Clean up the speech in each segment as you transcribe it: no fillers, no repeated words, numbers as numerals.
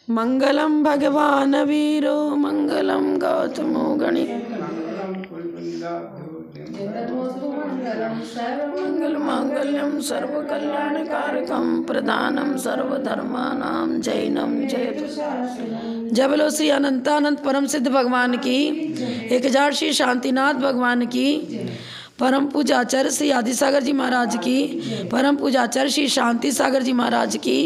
मंगलम भगवान वीरो मंगलम गौतमो गणि मंगल मांगल्यम सर्व कल्याण कारकम प्रधानम सर्वधर्मानां जैनम जय। जय बोलो श्री अनंतानंद परम सिद्ध भगवान की, 1000 श्री शांतिनाथ भगवान की, परम पूज्य आचार्य श्री आदिसागर जी महाराज की, परम पूज्य आचार्य श्री शांति सागर जी महाराज की,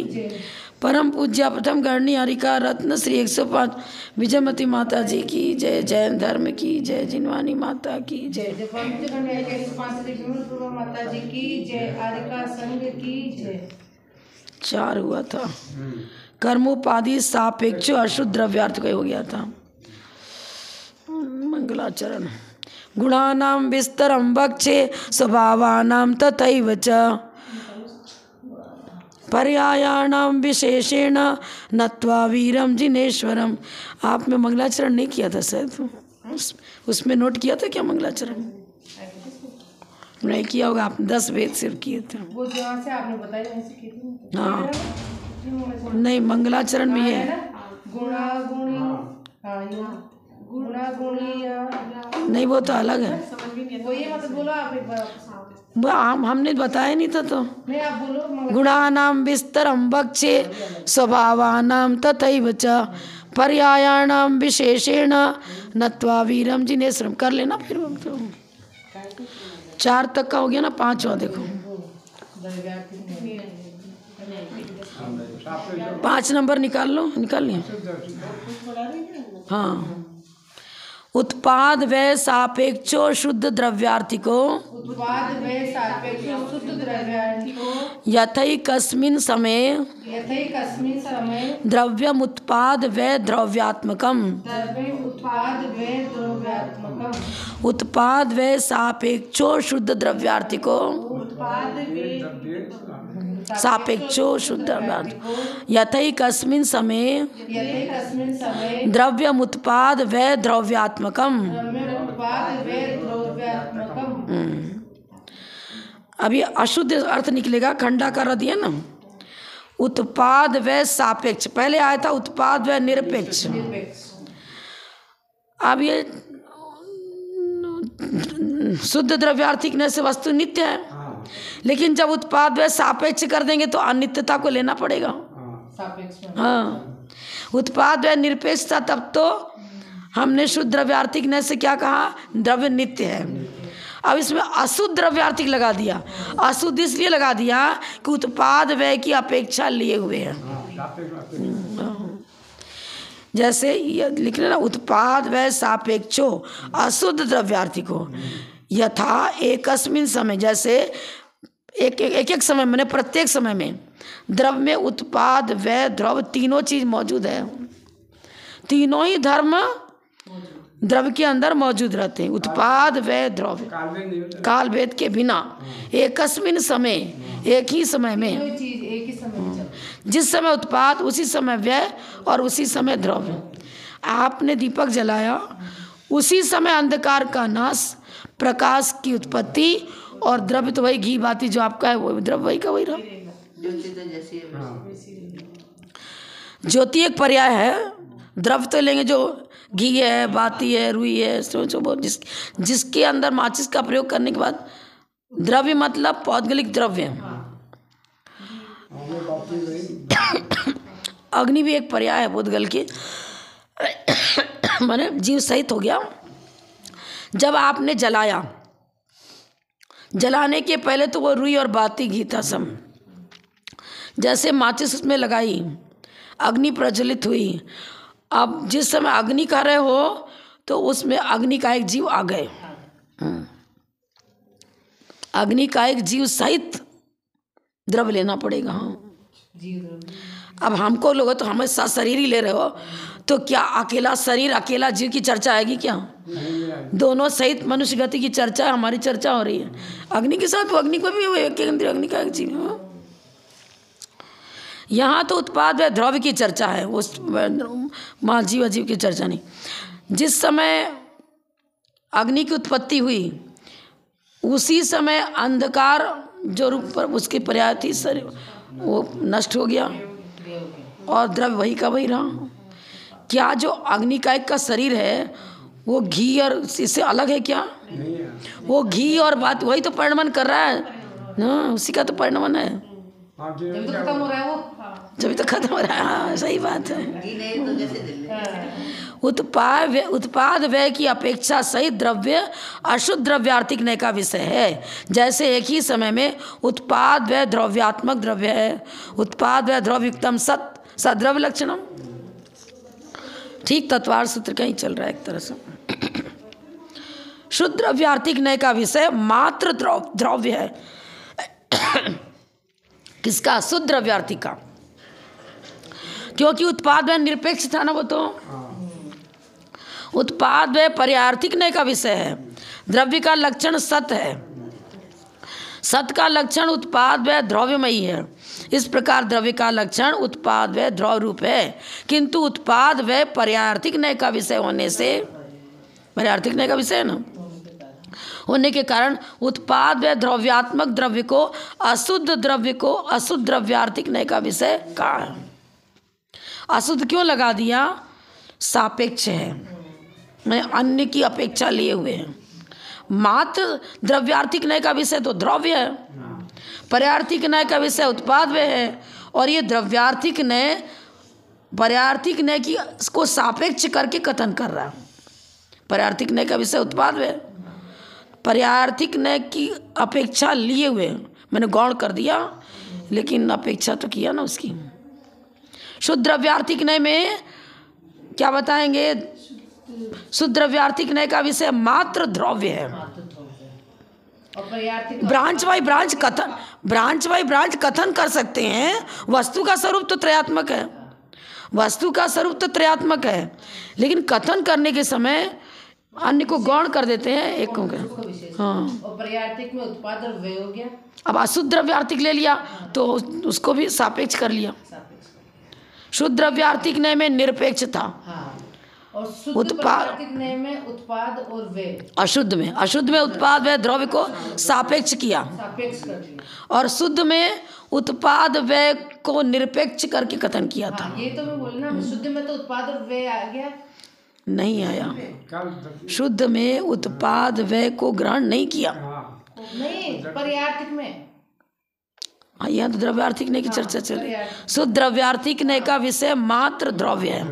परम पूज्य प्रथम गणनी हरिका रत्न श्री 105 विजयमती माता जी की जय। जैन धर्म की जय। जिनवानी माता की जय। माता जी की जय। हरिका संघ की जय। 4 हुआ था। कर्मोपाधि सापेक्ष अशुद्ध द्रव्यार्थ का हो गया था। मंगलाचरण। गुणानां विस्तरं वक्षे स्वभावानां तथैव च पर्यायाणां विशेषेण नत्वा वीरम जिनेश्वरम। आपने मंगलाचरण नहीं किया था शायद, उसमें नोट किया था क्या मंगलाचरण? नहीं किया होगा आपने, 10 वेद सिर्फ किए थे। वो जहाँ से आपने बताया वहीं से की थी। हाँ नहीं, मंगलाचरण में ये गुणा गुणी नहीं, वो तो अलग है। वो ये मतलब बोलो आप एक बार। हमने बताया नहीं था तो। नहीं आप बोलो। गुणानां विस्तरं वक्षे स्वभावानां तथैव च पर्यायाणां विशेषेण नत्वा वीरम जिनेश्वरम। कर लेना फिर। 4 तक का हो गया ना, 5वां देखो। 5 नंबर निकाल लो, निकाल लिया। हाँ। उत्पाद व सापेक्षो शुद्ध द्रव्यार्थिको यथैकस्मिन् समये द्रव्यमुत्पाद व द्रव्यात्मकम्। उत्पाद व सापेक्षो शुद्ध द्रव्यार्थिको सापेक्षो शुद्ध यथैकस्मिन् समये द्रव्यमुत्पाद व द्रव्यात्मकम्। अभी अशुद्ध अर्थ निकलेगा, खंडाकार दिया ना। उत्पाद व सापेक्ष, पहले आया था उत्पाद व निरपेक्ष। अब ये शुद्ध द्रव्यार्थिक से वस्तु नित्य है, लेकिन जब उत्पाद व सापेक्ष कर देंगे तो अनित्यता को लेना पड़ेगा। हाँ, उत्पाद व निरपेक्षता, तब तो हमने शुद्ध द्रव्यार्थिक से क्या कहा, द्रव्य नित्य है। अब इसमें अशुद्ध द्रव्यार्थिक लगा दिया। अशुद्ध इसलिए लगा दिया कि उत्पाद व्यय की अपेक्षा लिए हुए हैं। जैसे ये लिख लेना, उत्पाद व्यय सापेक्षो अशुद्ध द्रव्यार्थिको यथा एकस्मिन समय। जैसे एक समय मैंने प्रत्येक समय में द्रव्य में उत्पाद व्यय द्रव्य तीनों चीज मौजूद है। तीनों ही धर्म द्रव्य के अंदर मौजूद रहते हैं। उत्पाद व्यय द्रव्य काल भेद के बिना एकस्मिन समय, एक ही समय में, जिस समय उत्पाद उसी समय व्यय और उसी समय द्रव्य। आपने दीपक जलाया, उसी समय अंधकार का नाश, प्रकाश की उत्पत्ति, और द्रव्य तो वही घी बाती जो आपका है, वो द्रव्य वही का वही रहा। ज्योति एक पर्याय है, द्रव्य तो लेंगे जो घी है, बाती है, रुई है, जिसके अंदर माचिस का प्रयोग करने के बाद द्रव्य मतलब पौद्गलिक द्रव्य। अग्नि भी एक पर्याय है पौद्गल की, माने जीव सहित हो गया। जब आपने जलाया, जलाने के पहले तो वो रुई और बाती घी था सब। जैसे माचिस उसमें लगाई, अग्नि प्रज्वलित हुई। अब जिस समय अग्नि कर रहे हो तो उसमें अग्नि का एक जीव आ गए। अग्नि का एक जीव सहित द्रव्य लेना पड़ेगा। अब हमको लोग तो हमें साथ शरीर ही ले रहे हो, तो क्या अकेला शरीर अकेला जीव की चर्चा आएगी क्या? दोनों सहित मनुष्य गति की चर्चा, हमारी चर्चा हो रही है। अग्नि के साथ अग्नि को भी एक अग्नि का एक जीव। यहाँ तो उत्पाद व द्रव्य की चर्चा है, उस माँ जीव अजीव की चर्चा नहीं। जिस समय अग्नि की उत्पत्ति हुई उसी समय अंधकार जो रूप पर उसकी पर्याय थी सर वो नष्ट हो गया। और द्रव्य वही का वही रहा। क्या जो अग्निकाय का शरीर है वो घी और इससे अलग है क्या? वो घी और बात वही तो परिणमन कर रहा है ना, उसी का तो परिणमन है। जब तो खत्म हो रहा है वो, जब तो खत्म हो रहा है। हाँ, सही बात है। उत्पाद व्यय की अपेक्षा सही द्रव्य अशुद्ध द्रव्यार्थिक नय का विषय है। जैसे एक ही समय में उत्पाद व्यय द्रव्यात्मक द्रव्य है, उत्पाद व्यय द्रव्युक्तम सद्रव्य लक्षणम। ठीक तत्वार सूत्र का ही चल रहा है एक तरह से। शुद्ध द्रव्यार्थिक नय का विषय मात्र द्रव्य है। किसका? शुद्ध द्रव्यार्थिक का, क्योंकि उत्पाद व्यय निरपेक्ष था ना। वो तो उत्पाद व्यय पर्यार्थिक नय का विषय है। द्रव्य का लक्षण सत है, सत का लक्षण उत्पाद व्यय द्रव्यमयी है। इस प्रकार द्रव्य का लक्षण उत्पाद व्यय द्रव्य रूप है, किंतु उत्पाद व्यय पर्यार्थिक नय का विषय होने से, पर्यार्थिक नय का विषय है ना, होने के कारण उत्पाद व्यय द्रव्यात्मक द्रव्य को अशुद्ध द्रव्य को अशुद्ध द्रव्यार्थिक नय का विषय कहा है। अशुद्ध क्यों लगा दिया? सापेक्ष है, मैं अन्य की अपेक्षा लिए हुए हैं। मात्र द्रव्यार्थिक नय का विषय तो द्रव्य है, पर्यार्थिक नय का विषय उत्पाद व्यय है, और ये द्रव्यार्थिक नय पर्यार्थिक नय की को सापेक्ष करके कथन कर रहा है। पर्यार्थिक नय का विषय उत्पाद व्यय, पर्यार्थिक नय की अपेक्षा लिए हुए, मैंने गौण कर दिया लेकिन अपेक्षा तो किया ना उसकी। शुद्ध द्रव्यार्थिक नय में क्या बताएंगे? शुद्ध द्रव्यार्थिक नय का विषय मात्र द्रव्य है। ब्रांच बाई ब्रांच कथन कर सकते हैं। वस्तु का स्वरूप तो त्रयात्मक है, वस्तु का स्वरूप तो त्रयात्मक है, लेकिन कथन करने के समय अन्य को गौण कर देते हैं एक को। हाँ, और पर्यार्थिक में उत्पाद और व्यय हो गया। अब अशुद्ध द्रव्यार्थिक ले लिया तो उसको भी सापेक्ष कर लिया। शुद्ध द्रव्यार्थिक नय में निरपेक्ष था, और शुद्ध पर्यार्थिक नय में उत्पाद और व्यय, अशुद्ध में उत्पाद व्यय द्रव्य को सापेक्ष किया, सापेक्ष कर दिया, और शुद्ध में उत्पाद व्यय को निरपेक्ष करके कथन किया था। ये तो मैं बोलना, शुद्ध में तो उत्पाद और व्यय आ गया, नहीं आया। शुद्ध में उत्पाद व्यय को ग्रहण नहीं किया। नहीं, पर्यार्थिक में। हाँ, यहाँ तो द्रव्यार्थिक नय की चर्चा चली। शुद्ध द्रव्यार्थिक नय का विषय मात्र द्रव्य है।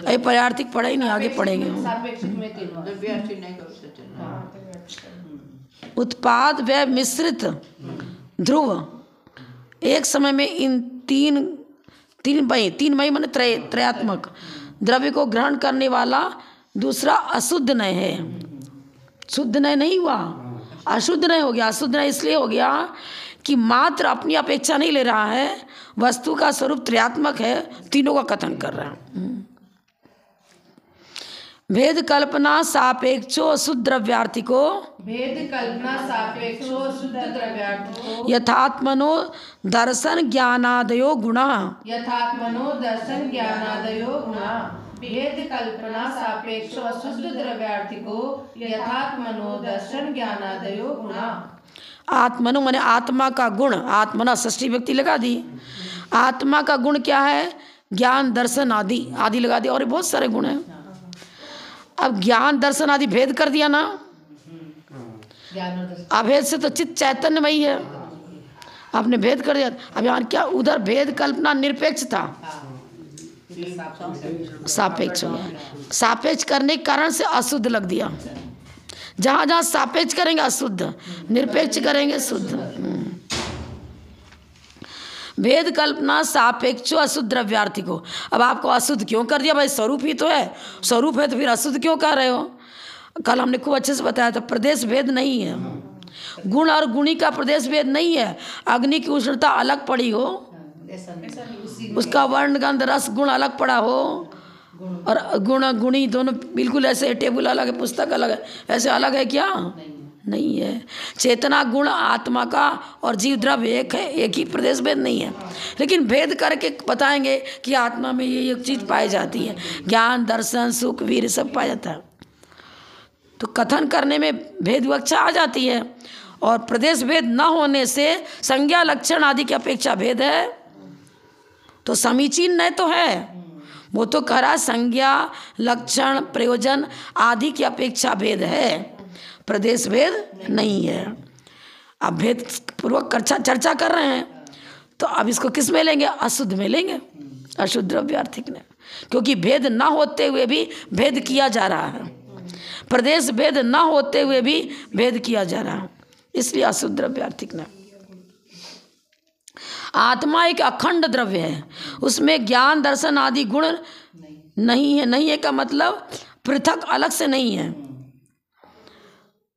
अरे पर्यार्थिक पढ़ा ही नहीं, आगे पढ़ेंगे हम। उत्पाद व्यय मिश्रित ध्रुव, एक समय में इन तीन मई माने त्रयात्मक द्रव्य को ग्रहण करने वाला दूसरा अशुद्ध नय है। शुद्ध नय नहीं हुआ, अशुद्ध नय हो गया। अशुद्ध नय इसलिए हो गया कि मात्र अपनी अपेक्षा नहीं ले रहा है, वस्तु का स्वरूप त्रयात्मक है, तीनों का कथन कर रहा है। भेद कल्पना सापेक्षो शुद्ध द्रव्यार्थिको, भेद कल्पना सापेक्षो शुद्ध द्रव्यार्थिको, यथात्मनो दर्शन ज्ञानादयो गुणा, यथात्मनो दर्शन ज्ञानादयो गुणा। भेद कल्पना सापेक्षो शुद्ध द्रव्यार्थिको, यथात्मनो दर्शन ज्ञानादयो गुणा। आत्मनो माने आत्मा का गुण, आत्मना षष्ठी व्यक्ति लगा दी। आत्मा का गुण क्या है? ज्ञान दर्शन आदि, आदि लगा दिया, और बहुत सारे गुण हैं। अब ज्ञान दर्शन आदि भेद कर दिया ना, अभेद से तो चित्त चैतन्यमयी है, आपने भेद कर दिया। अब यहाँ क्या, उधर भेद कल्पना निरपेक्ष था, सापेक्ष हो गया। सापेक्ष करने के कारण से अशुद्ध लग दिया। जहाँ जहाँ सापेक्ष करेंगे अशुद्ध, निरपेक्ष करेंगे शुद्ध। भेद कल्पना सापेक्षो अशुद्ध द्रव्यार्थिको। अब आपको अशुद्ध क्यों कर दिया? भाई स्वरूप ही तो है, स्वरूप है तो फिर अशुद्ध क्यों कह रहे हो? कल हमने खूब अच्छे से बताया था, प्रदेश भेद नहीं है, गुण और गुणी का प्रदेश भेद नहीं है। अग्नि की उष्णता अलग पड़ी हो, उसका वर्ण गंध रस गुण अलग पड़ा हो, और गुण गुणी दोनों बिल्कुल ऐसे, टेबल अलग है, पुस्तक अलग है, ऐसे अलग है क्या? नहीं है। चेतना गुण आत्मा का और जीव द्रव्य एक है, एक ही प्रदेश भेद नहीं है। लेकिन भेद करके बताएंगे कि आत्मा में ये एक चीज़ पाई जाती है, ज्ञान दर्शन सुख वीर सब पाया जाता है। तो कथन करने में भेद विवक्षा आ जाती है, और प्रदेश भेद न होने से संज्ञा लक्षण आदि की अपेक्षा भेद है, तो समीचीन नय तो है, वो तो कह रहा संज्ञा लक्षण प्रयोजन आदि की अपेक्षा भेद है, प्रदेश भेद नहीं है। अब भेद पूर्वक चर्चा कर रहे हैं, तो अब इसको किस में लेंगे? अशुद्ध में लेंगे, अशुद्ध द्रव्यार्थिक ने, क्योंकि भेद ना होते हुए भी भेद किया जा रहा है, प्रदेश भेद ना होते हुए भी भेद किया जा रहा है, इसलिए अशुद्ध द्रव्यार्थिक ने। आत्मा एक अखंड द्रव्य है, उसमें ज्ञान दर्शन आदि गुण नहीं है। नहीं है का मतलब पृथक अलग से नहीं है,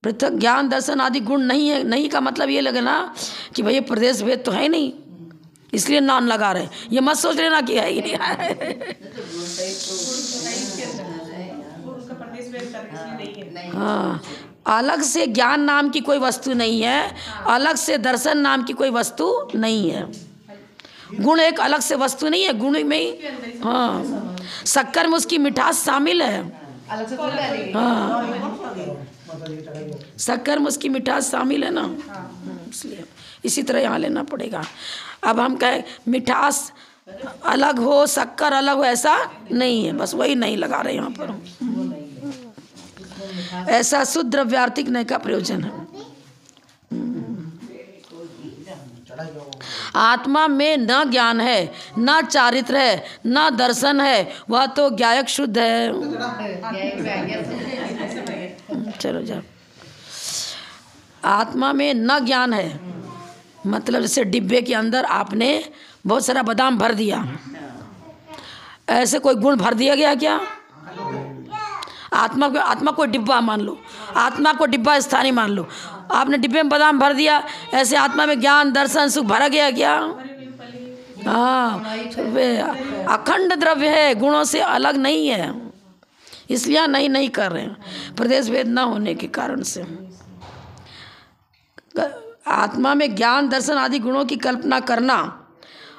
पृथक ज्ञान दर्शन आदि गुण नहीं है। नहीं का मतलब ये लगना कि भाई प्रदेश भेद तो है नहीं, इसलिए नाम लगा रहे। ये मत सोच लेना कि है ही नहीं है। हाँ, अलग से ज्ञान नाम की कोई वस्तु नहीं है, अलग से दर्शन नाम की कोई वस्तु नहीं है। गुण एक अलग से वस्तु नहीं है, गुण में ही हाँ शक्कर में उसकी मिठास शामिल है। हाँ, शक्कर में उसकी मिठास शामिल है ना, इसलिए इसी तरह यहाँ लेना पड़ेगा। अब हम कहें मिठास अलग हो शक्कर अलग हो, ऐसा नहीं है, बस वही नहीं लगा रहे यहाँ पर। ऐसा शुद्ध द्रव्यार्थिक नय का प्रयोजन है। आत्मा में न ज्ञान है, न चारित्र है, न दर्शन है, वह तो ज्ञायक शुद्ध है। चलो जाओ। आत्मा में न ज्ञान है मतलब जैसे डिब्बे के अंदर आपने बहुत सारा बादाम भर दिया, ऐसे कोई गुण भर दिया गया क्या? आत्मा को डिब्बा मान लो, आत्मा को डिब्बा स्थानीय मान लो, आपने डिब्बे में बादाम भर दिया, ऐसे आत्मा में ज्ञान दर्शन सुख भरा गया क्या? हाँ, अखंड द्रव्य है, गुणों से अलग नहीं है, इसलिए नहीं कर रहे हैं, प्रदेश भेद न होने के कारण से। आत्मा में ज्ञान दर्शन आदि गुणों की कल्पना करना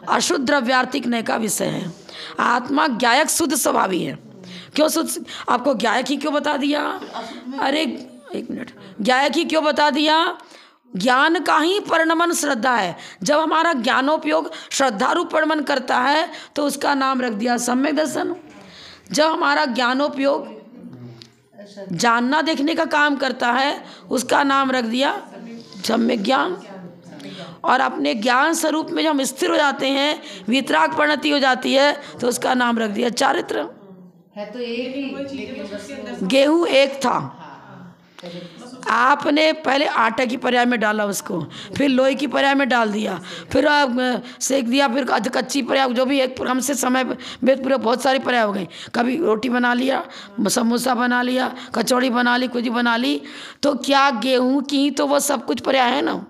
अशुद्ध द्रव्यार्थिक नय का विषय है। आत्मा ज्ञायक शुद्ध स्वभावी है। क्यों शुद्ध? आपको ज्ञायक ही क्यों बता दिया? अरे एक मिनट, ज्ञायक ही क्यों बता दिया? ज्ञान का ही परिणमन श्रद्धा है। जब हमारा ज्ञानोपयोग श्रद्धा रूप परिणमन करता है तो उसका नाम रख दिया सम्यक दर्शन। जब हमारा ज्ञानोपयोग जानना देखने का काम करता है उसका नाम रख दिया सम्यक ज्ञान। और अपने ज्ञान स्वरूप में जब हम स्थिर हो जाते हैं, वितराग परिणति हो जाती है, तो उसका नाम रख दिया चारित्र। है तो एक ही, गेहूं एक था, आपने पहले आटा की पर्याय में डाला उसको, फिर लोहे की पर्याय में डाल दिया, फिर सेक दिया, फिर कच्ची पर्याय, जो भी एक हमसे समय वेद पूरे बहुत सारी पर्याय हो गई। कभी रोटी बना लिया, समोसा बना लिया, कचौड़ी बना ली, कुछ बना ली, तो क्या गेहूं की तो वो सब कुछ पर्याय है ना,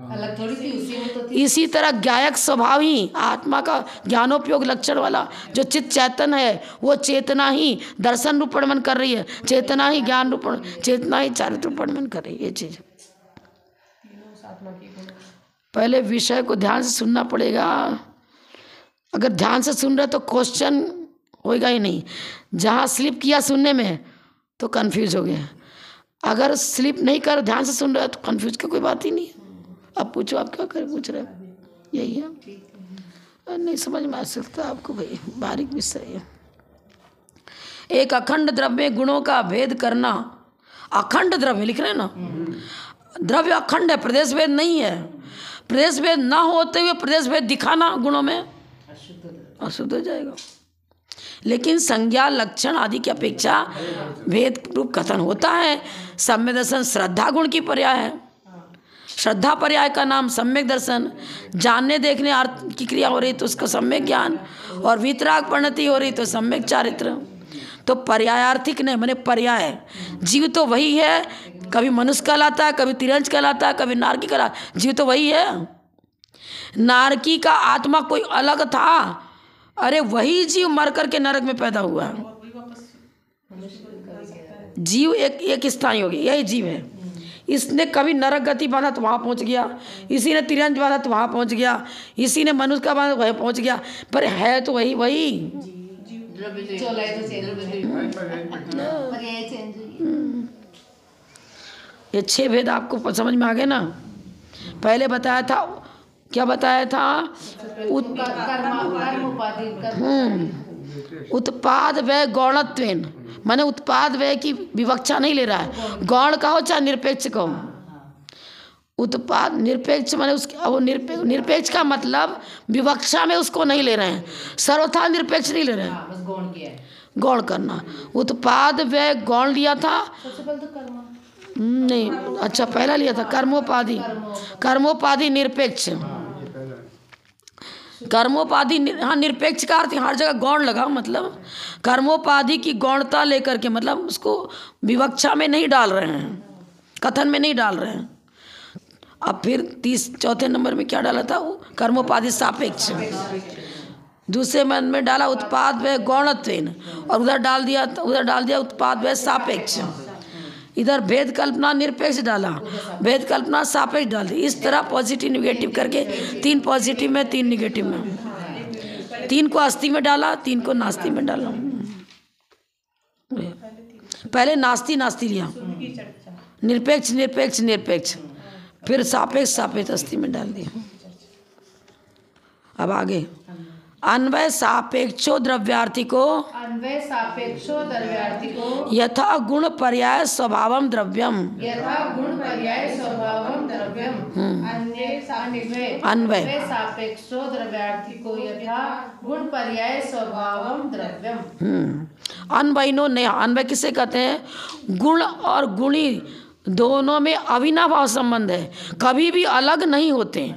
अलग थोड़ी थी, उसी में तो थी। इसी तरह ज्ञायक स्वभाव ही आत्मा का ज्ञानोपयोग लक्षण वाला जो चित्त चैतन है, वो चेतना ही दर्शन रूप परिणमन कर रही है, चेतना ही ज्ञान रूप, चेतना ही चारित्र रूप परिणमन कर रही है। ये चीज पहले विषय को ध्यान से सुनना पड़ेगा। अगर ध्यान से सुन रहे तो क्वेश्चन होएगा ही नहीं। जहाँ स्लिप किया सुनने में तो कंफ्यूज हो गया, अगर स्लिप नहीं कर ध्यान से सुन रहे तो कंफ्यूज की कोई बात ही नहीं है। अब पूछो, आप क्या कर पूछ रहे हैं? यही है, नहीं समझ में आ सकता आपको भाई, बारीक विषय है। एक अखंड द्रव्य गुणों का भेद करना, अखंड द्रव्य लिख रहे हैं ना, द्रव्य अखंड है, प्रदेश भेद नहीं है। प्रदेश भेद ना होते हुए प्रदेश भेद दिखाना गुणों में अशुद्ध हो जाएगा। लेकिन संज्ञा लक्षण आदि की अपेक्षा भेद रूप कथन होता है। सम्यक दर्शन श्रद्धा गुण की पर्याय है, श्रद्धा पर्याय का नाम सम्यक दर्शन। जानने देखने अर्थ की क्रिया हो रही तो उसका सम्यक ज्ञान, और वितराग परिणति हो रही तो सम्यक चारित्र। तो पर्यायार्थिक नहीं माने पर्याय, जीव तो वही है, कभी मनुष्य कहलाता है, कभी तिरंज कहलाता है, कभी नारकी कहलाता है, जीव तो वही है। नारकी का आत्मा कोई अलग था, अरे वही जीव मर करके नरक में पैदा हुआ है। जीव एक स्थानीय हो गया, यही जीव है। इसने कभी नरक गति बांधा तो वहाँ पहुँच गया, इसी ने तिरंज बांधा तो वहाँ पहुँच गया, इसी ने मनुष्य का बांधा वहीं पहुँच गया, पर है तो वही वही। ये 6 भेद आपको समझ में आ गए ना। पहले बताया था क्या बताया था? कर्म उपाधि उत्पाद व्यय गौणत्वेन, माने उत्पाद व्यय की विवक्षा नहीं ले रहा है। गौण कहो चाहे निरपेक्ष कहो, उत्पाद निरपेक्ष माने उसके वो निरपेक्ष का मतलब विवक्षा में उसको नहीं ले रहे हैं, सर्वथा निरपेक्ष नहीं ले रहे हैं। बस गौण किया है। गौण करना, उत्पाद व्यय गौण लिया था सबसे पहले तो कर्म नहीं, अच्छा पहला लिया था कर्मोपाधि। कर्मोपाधि निरपेक्ष, कर्मोपाधि हाँ निरपेक्ष का अर्थ हर जगह गौण लगा, मतलब कर्मोपाधि की गौणता लेकर के, मतलब उसको विवक्षा में नहीं डाल रहे हैं, कथन में नहीं डाल रहे हैं। अब फिर चौथे नंबर में क्या डाला था? कर्मोपाधि सापेक्ष। दूसरे मन में डाला उत्पाद व्यय गौणत्वेन, और उधर डाल दिया उत्पाद व्यय सापेक्ष। इधर भेद कल्पना निरपेक्ष डाला, भेद कल्पना सापेक्ष डाल दी। इस तरह पॉजिटिव निगेटिव करके 3 पॉजिटिव में 3 निगेटिव में, 3 को अस्थि में डाला, 3 को नास्ति में डाला। पहले नास्ति लिया, निरपेक्ष, फिर सापेक्ष अस्थि में डाल दिया। अब आगे अन्वय सापेक्षो द्रव्यार्थिको यथा गुण पर्याय स्वभावम द्रव्यम। अन्वय सापेक्षो द्रव्यार्थिको यथा गुण पर्याय स्वभावम द्रव्यम। अन्वयनो नहीं, अन्वय किसे कहते हैं? गुण और गुणी दोनों में अविनाभाव संबंध है, कभी भी अलग नहीं होते।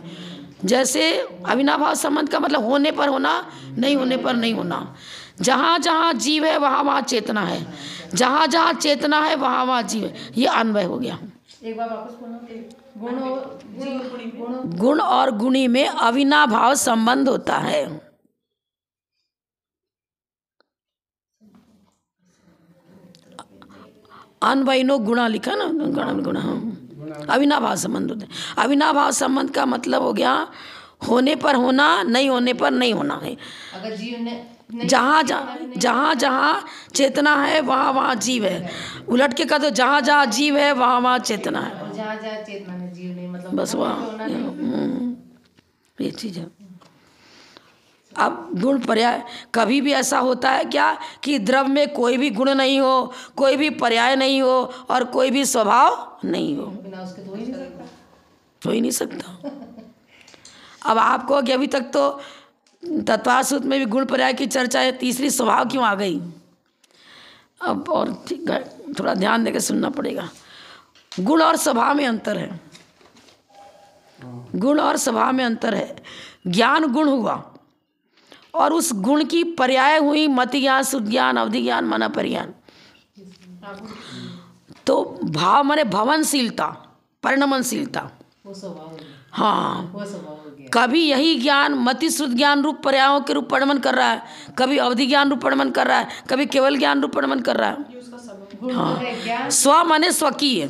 जैसे अविनाभाव संबंध का मतलब होने पर होना, नहीं होने पर नहीं होना। जहाँ जहाँ जीव है वहाँ वहाँ चेतना है, जहाँ जहाँ चेतना है वहाँ वहाँ जीव है। ये अन्वय हो गया। एक बार वापस बोलो। गुण और गुणी में अविनाभाव संबंध होता है। अन्वयनो गुणा लिखा ना, गुणा हाँ, अविनाभाव संबंध होते हैं। अविनाभाव संबंध का मतलब हो गया होने पर होना, नहीं होने पर नहीं होना है। अगर जीव ने जहाँ जहाँ चेतना है वहाँ वहाँ जीव है। उलट के कह दो जहाँ जहाँ जीव है वहाँ वहाँ चेतना है। जहाँ जहाँ चेतना में जीव नहीं, मतलब बस वहाँ ये चीज़ है। अब गुण पर्याय कभी भी ऐसा होता है क्या कि द्रव्य में कोई भी गुण नहीं हो, कोई भी पर्याय नहीं हो और कोई भी स्वभाव नहीं हो? बिना उसके तो हो ही नहीं सकता। अब आपको कि अभी तक तो तत्वार्थ सूत्र में भी गुण पर्याय की चर्चा है, तीसरी स्वभाव क्यों आ गई? अब और थोड़ा ध्यान देकर सुनना पड़ेगा। गुण और स्वभाव में अंतर है, गुण और स्वभाव में अंतर है। ज्ञान गुण हुआ और उस गुण की पर्याय हुई मति ज्ञान, शुद्ध ज्ञान, अवधि ज्ञान, मना परिज्ञान। तो भाव माने भवनशीलता, परिणमनशीलता। हाँ, कभी यही ज्ञान मति शुद्ध ज्ञान रूप पर्यायों के रूप परिणमन कर रहा है, कभी अवधि ज्ञान रूप परिणमन कर रहा है, कभी केवल ज्ञान रूप परिणमन कर रहा है। हाँ, स्व माने स्वकीय,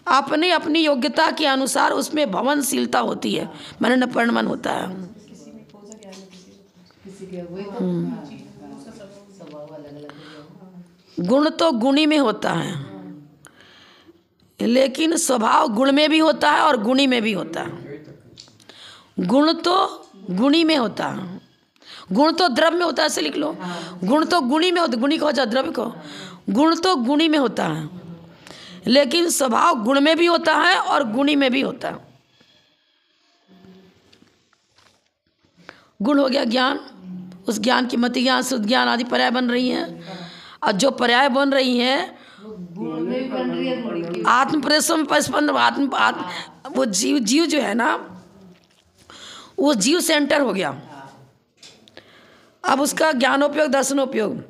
अपने अपनी योग्यता के अनुसार उसमें भवनशीलता होती है, माने परिणमन होता है। गुण तो गुणी में होता है, लेकिन स्वभाव गुण में भी होता है और गुणी में भी होता है। गुण तो गुणी में होता है, गुण तो द्रव्य में होता है, ऐसे लिख लो। गुण तो गुणी में होता है, गुणी को हो द्रव्य को, गुण तो गुणी में होता है, लेकिन स्वभाव गुण में भी होता है और गुणी में भी होता है। गुण हो गया ज्ञान, उस ज्ञान की मति ज्ञान, शुद्ध ज्ञान आदि पर्याय बन रही हैं, और जो पर्याय बन रही हैं आत्म प्रदेशों में परिस्पंद वो जीव जो है ना, वो जीव सेंटर हो गया। अब उसका ज्ञानोपयोग दर्शनोपयोग,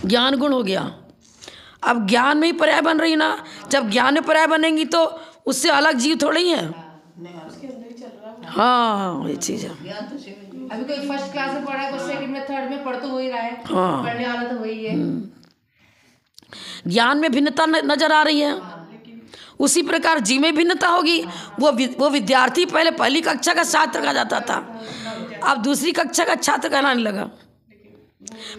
ज्ञान गुण हो गया। अब ज्ञान में ही पर्याय बन रही ना, जब ज्ञान में पर्याय बनेंगी तो उससे अलग जीव थोड़ी ही है। हाँ, ये चीज़ है। अभी कोई फर्स्ट क्लास में पढ़ा है, कोई सेकंड में, थर्ड में पढ़ तो हो ही रहा है। हाँ, पढ़ने वाला तो वही है। ज्ञान में भिन्नता नजर आ रही है, उसी प्रकार जीव में भिन्नता होगी। वो विद्यार्थी पहले पहली कक्षा का छात्र कहा जाता था, अब दूसरी कक्षा का छात्र कहलाने लगा।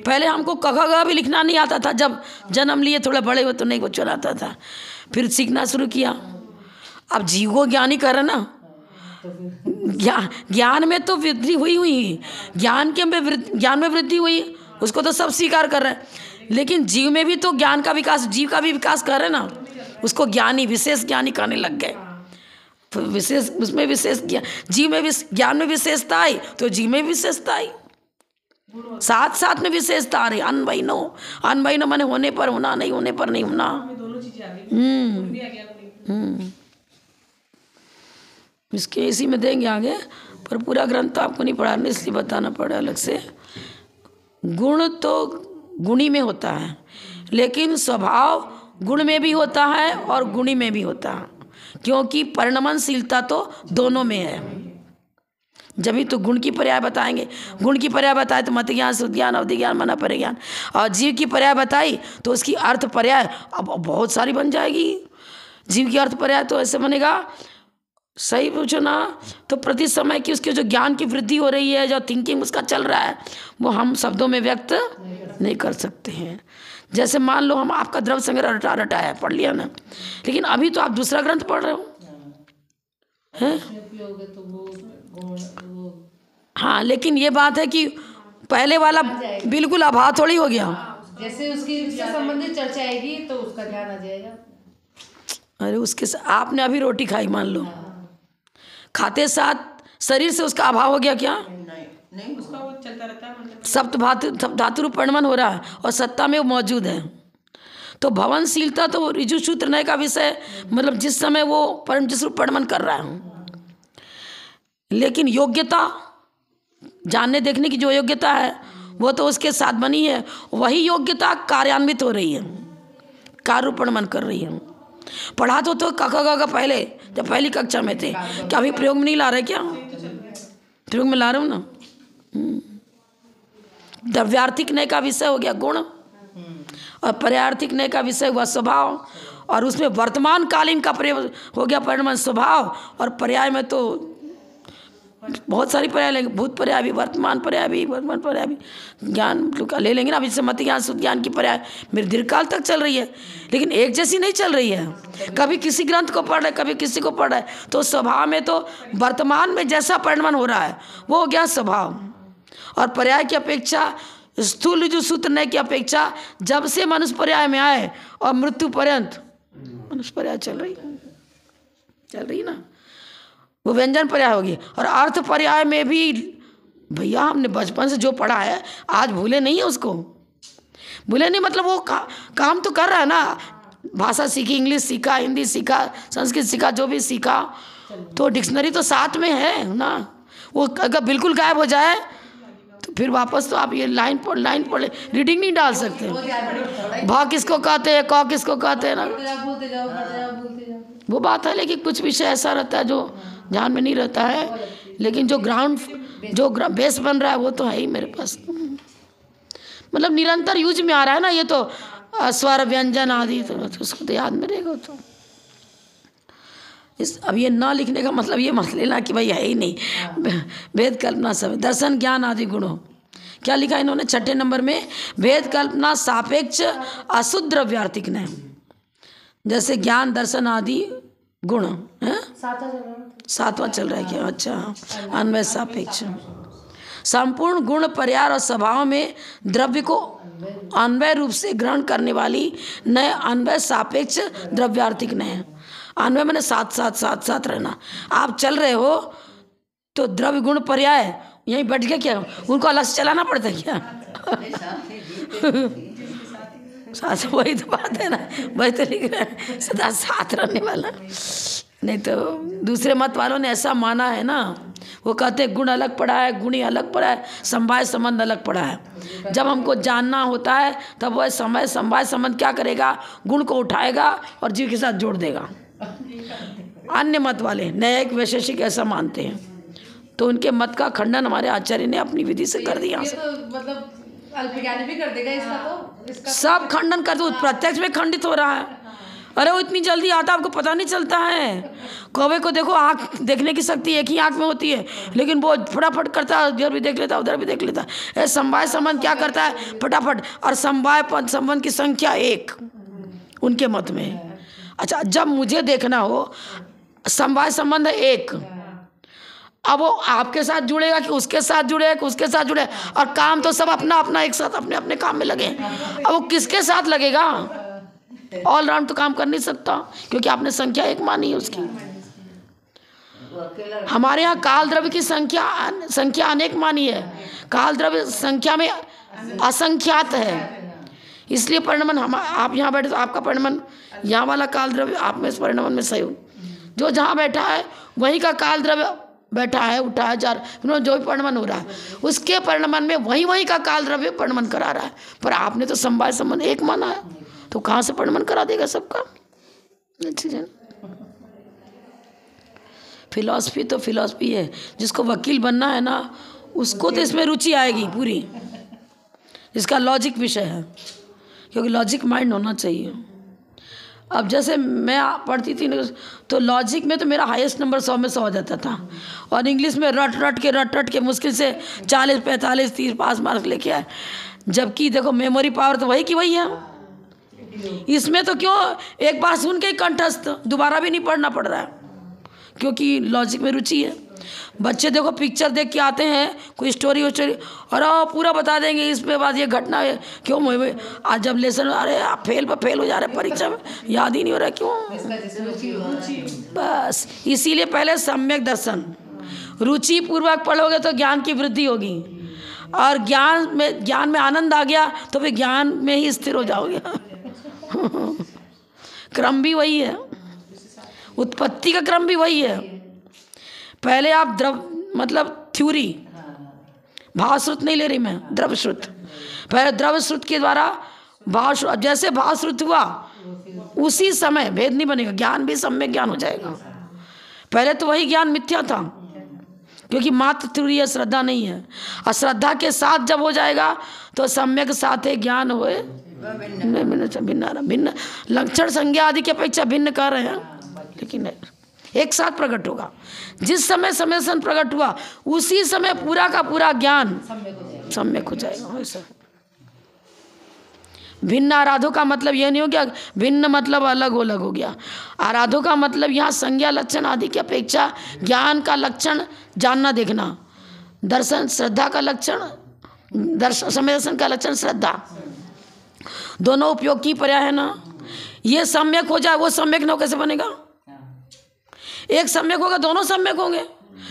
पहले हमको क ख ग भी लिखना नहीं आता था, जब जन्म लिए थोड़ा बड़े हुए तो नहीं कुछ आता था, फिर सीखना शुरू किया। अब जीव को ज्ञानी कर ना, ज्ञान में तो वृद्धि हुई ज्ञान में वृद्धि हुई, उसको तो सब स्वीकार कर रहे हैं। लेकिन जीव में भी तो ज्ञान का विकास, जीव का भी विकास कर रहे हैं ना, उसको ज्ञानी, विशेष ज्ञानी कहने लग गए। तो विशेष, उसमें विशेष जीव में ज्ञान में विशेषता आई तो जीव में विशेषता आई, साथ साथ में विशेषता आ रही। अनबैनो माने होने पर होना, नहीं होने पर नहीं होना। इसके इसी में देंगे आगे, पर पूरा ग्रंथ तो आपको नहीं पढ़ाना, इसलिए बताना पड़ा अलग से। गुण तो गुणी में होता है, लेकिन स्वभाव गुण में भी होता है और गुणी में भी होता है, क्योंकि परिणमनशीलता तो दोनों में है। जब ही तो गुण की पर्याय बताएंगे, गुण की पर्याय बताए तो मत ज्ञान, शुद्ध ज्ञान, अवधि ज्ञान, मना परिज्ञान, और जीव की पर्याय बताई तो उसकी अर्थ पर्याय अब बहुत सारी बन जाएगी। जीव की अर्थ पर्याय तो ऐसे बनेगा, सही पूछो ना, तो प्रति समय की उसके जो ज्ञान की वृद्धि हो रही है, जो थिंकिंग उसका चल रहा है, वो हम शब्दों में व्यक्त नहीं कर सकते हैं। जैसे मान लो हम आपका द्रव्य संग्रह रटाया पढ़ लिया ना, लेकिन अभी तो आप दूसरा ग्रंथ पढ़ रहे हो हैं। हाँ, लेकिन ये बात है कि पहले वाला बिल्कुल अभाव थोड़ी हो गया। जैसे उसकी संबंधित चर्चा आएगी तो उसका ध्यान आ जाएगा। अरे उसके आपने अभी रोटी खाई, मान लो खाते साथ शरीर से उसका अभाव हो गया क्या? नहीं, उसका वो चलता रहता है, मतलब सप्त धातु रूप परिणमन हो रहा है और सत्ता में वो मौजूद है। तो भवनशीलता तो ऋजु सूत्र नय का विषय, मतलब जिस समय वो जिस रूप परिणमन कर रहा है, लेकिन योग्यता जानने देखने की जो योग्यता है वो तो उसके साथ बनी है, वही योग्यता कार्यान्वित हो रही है, कार्य रूप परिणमन कर रही है। पढ़ा तो का पहले जब पहली कक्षा में थे, क्या अभी प्रयोग में नहीं ला रहे? क्या प्रयोग में ला रहे हो ना। द्रव्यार्थिक नय का विषय हो गया गुण, और पर्यार्थिक नय का विषय हुआ स्वभाव, और उसमें वर्तमान कालीन का प्रयोग हो गया परिणमन स्वभाव, और पर्याय में तो बहुत सारी पर्याय लेंगे, भूत पर्याय भी, वर्तमान पर्याय भी, वर्तमान पर्याय भी, ज्ञान ले लेंगे ना। अभी से मत ज्ञान, शुद्ध ज्ञान की पर्याय मेरे दीर्घकाल तक चल रही है, लेकिन एक जैसी नहीं चल रही है। कभी किसी ग्रंथ को पढ़ रहे, कभी किसी को पढ़ रहे, तो स्वभाव में तो वर्तमान में जैसा परिणमन हो रहा है वो हो गया स्वभाव, और पर्याय की अपेक्षा स्थूल जो सूत्र नय की अपेक्षा जब से मनुष्य पर्याय में आए और मृत्यु पर्यंत मनुष्य पर्याय चल रही ना, वो व्यंजन पर्याय होगी। और अर्थ पर्याय में भी भैया हमने बचपन से जो पढ़ा है आज भूले नहीं है, उसको भूले नहीं, मतलब वो काम तो कर रहा है ना। भाषा सीखी, इंग्लिश सीखा, हिंदी सीखा, संस्कृत सीखा, जो भी सीखा, तो डिक्शनरी तो साथ में है ना। वो अगर बिल्कुल गायब हो जाए तो फिर वापस तो आप ये लाइन पढ़ रीडिंग नहीं डाल सकते। भा किसको कहते हैं, क किसको कहते हैं ना, वो बात है। लेकिन कुछ विषय ऐसा रहता है जो ध्यान में नहीं रहता है, लेकिन जो बेस बन रहा है वो तो है ही मेरे पास, मतलब निरंतर यूज में आ रहा है ना। ये तो स्वर व्यंजन आदि, तो उसको तो याद में रहेगा। तो अब ये ना लिखने का मतलब ये मत लेना कि भाई है ही नहीं, भेद कल्पना सब दर्शन ज्ञान आदि गुणों। क्या लिखा इन्होंने 6 नंबर में? भेद कल्पना सापेक्ष अशुद्ध द्रव्यार्थिक ने, जैसे ज्ञान दर्शन आदि गुण है, 7वां चल रहा है क्या? अच्छा, अन्वय सापेक्ष संपूर्ण गुण पर्याय और स्वभाव में द्रव्य को अन्वय रूप से ग्रहण करने वाली नए अन्वय सापेक्ष द्रव्यार्थिक नए। अन्वय मैंने साथ रहना। आप चल रहे हो तो द्रव्य गुण पर्याय यहीं बैठ गया, क्या उनको अलग से चलाना पड़ता है क्या? साथ, वही तो बात है ना, वही तो लिख रहे हैं सदा साथ रहने वाला। नहीं तो दूसरे मत वालों ने ऐसा माना है ना, वो कहते गुण अलग पड़ा है, गुणी अलग पड़ा है, समवाय संबंध अलग पड़ा है। जब हमको जानना होता है तब वह समवाय संबंध क्या करेगा, गुण को उठाएगा और जीव के साथ जोड़ देगा। अन्य मत वाले न्यायिक वैशेषिक ऐसा मानते हैं, तो उनके मत का खंडन हमारे आचार्य ने अपनी विधि से कर दिया। तो मतलब अल्पज्ञानी भी कर देगा इसका, तो इसका सब खंडन कर दो, प्रत्यक्ष में खंडित हो रहा है। अरे वो इतनी जल्दी आता आपको पता नहीं चलता है। कौवे को देखो, आँख देखने की शक्ति एक ही आँख में होती है, लेकिन वो फटाफट करता है, इधर भी देख लेता है उधर भी देख लेता है। समवाय संबंध क्या करता है, फटाफट। और समवाय संबंध की संख्या 1 उनके मत में। अच्छा, जब मुझे देखना हो समवाय संबंध 1 अब वो आपके साथ जुड़ेगा कि उसके साथ जुड़ेगा कि उसके साथ जुड़ेगा, और काम तो सब अपना अपना एक साथ अपने अपने काम में लगे। अब वो किसके साथ लगेगा? ऑल राउंड तो काम कर नहीं सकता, क्योंकि आपने संख्या एक मानी है उसकी। हमारे यहाँ काल द्रव्य की संख्या अनेक मानी है, काल द्रव्य संख्या में असंख्यात है। इसलिए परिणमन आप यहाँ बैठे तो आपका परिणमन यहाँ वाला काल द्रव्य आप में इस परिणमन में सही हो। जो जहाँ बैठा है वहीं का काल द्रव्य बैठा है, उठा है, जा रहा, जो भी परिणमन हो रहा है उसके परिणमन में वहीं का काल द्रव्य परिणमन करा रहा है। पर आपने तो समवाय संबंध एक माना है, तो कहाँ से परिणमन करा देगा सबका? अच्छी है। फिलॉसफी तो फिलॉसफी है, जिसको वकील बनना है ना उसको तो इसमें रुचि आएगी पूरी, इसका लॉजिक विषय है, क्योंकि लॉजिक माइंड होना चाहिए। अब जैसे मैं पढ़ती थी तो लॉजिक में तो मेरा हाईएस्ट नंबर 100 में 100 हो जाता था, और इंग्लिश में रट के मुश्किल से 40 45 30 पास मार्क्स लेके आए। जबकि देखो मेमोरी पावर तो वही की वही है। इसमें तो क्यों एक बार सुन के ही कंठस्थ, दोबारा भी नहीं पढ़ना पड़ रहा है, क्योंकि लॉजिक में रुचि है। बच्चे देखो पिक्चर देख के आते हैं, कोई स्टोरी और पूरा बता देंगे, इस पे बाद ये घटना है, क्यों आज जब लेसन अरे आप फेल हो जा रहे परीक्षा में, याद ही नहीं हो रहा क्यों? बस इसीलिए पहले सम्यक दर्शन रुचि पूर्वक पढ़ोगे तो ज्ञान की वृद्धि होगी, और ज्ञान में आनंद आ गया तो फिर ज्ञान में ही स्थिर हो जाओगे। क्रम भी वही है, उत्पत्ति का क्रम भी वही है। पहले आप मतलब थ्योरी, भावश्रुत नहीं ले रही मैं, द्रवश्रुत। पहले द्रवश्रुत के द्वारा भावश्रुत, जैसे भावश्रुत हुआ उसी समय भेद नहीं बनेगा, ज्ञान भी सम्यक ज्ञान हो जाएगा। पहले तो वही ज्ञान मिथ्या था, क्योंकि मात्र थ्योरी है, श्रद्धा नहीं है। और श्रद्धा के साथ जब हो जाएगा तो सम्यक साथ ज्ञान होए भिन्न लक्षण संज्ञा आदि की अपेक्षा भिन्न कर रहे हैं, लेकिन एक साथ प्रकट होगा। जिस समय समय प्रकट हुआ उसी समय पूरा का पूरा ज्ञान सम्यक हो जाएगा। वैसा भिन्न आराधो का मतलब यह नहीं हो गया भिन्न मतलब अलग हो गया। आराधो का मतलब यहाँ संज्ञा लक्षण आदि की अपेक्षा ज्ञान का लक्षण जानना देखना, दर्शन श्रद्धा का लक्षण समय दर्शन का लक्षण श्रद्धा, दोनों उपयोग की पर्याय है ना। ये सम्यक हो जाए, वो सम्यक न हो कैसे बनेगा? एक सम्यक होगा दोनों सम्यक होंगे,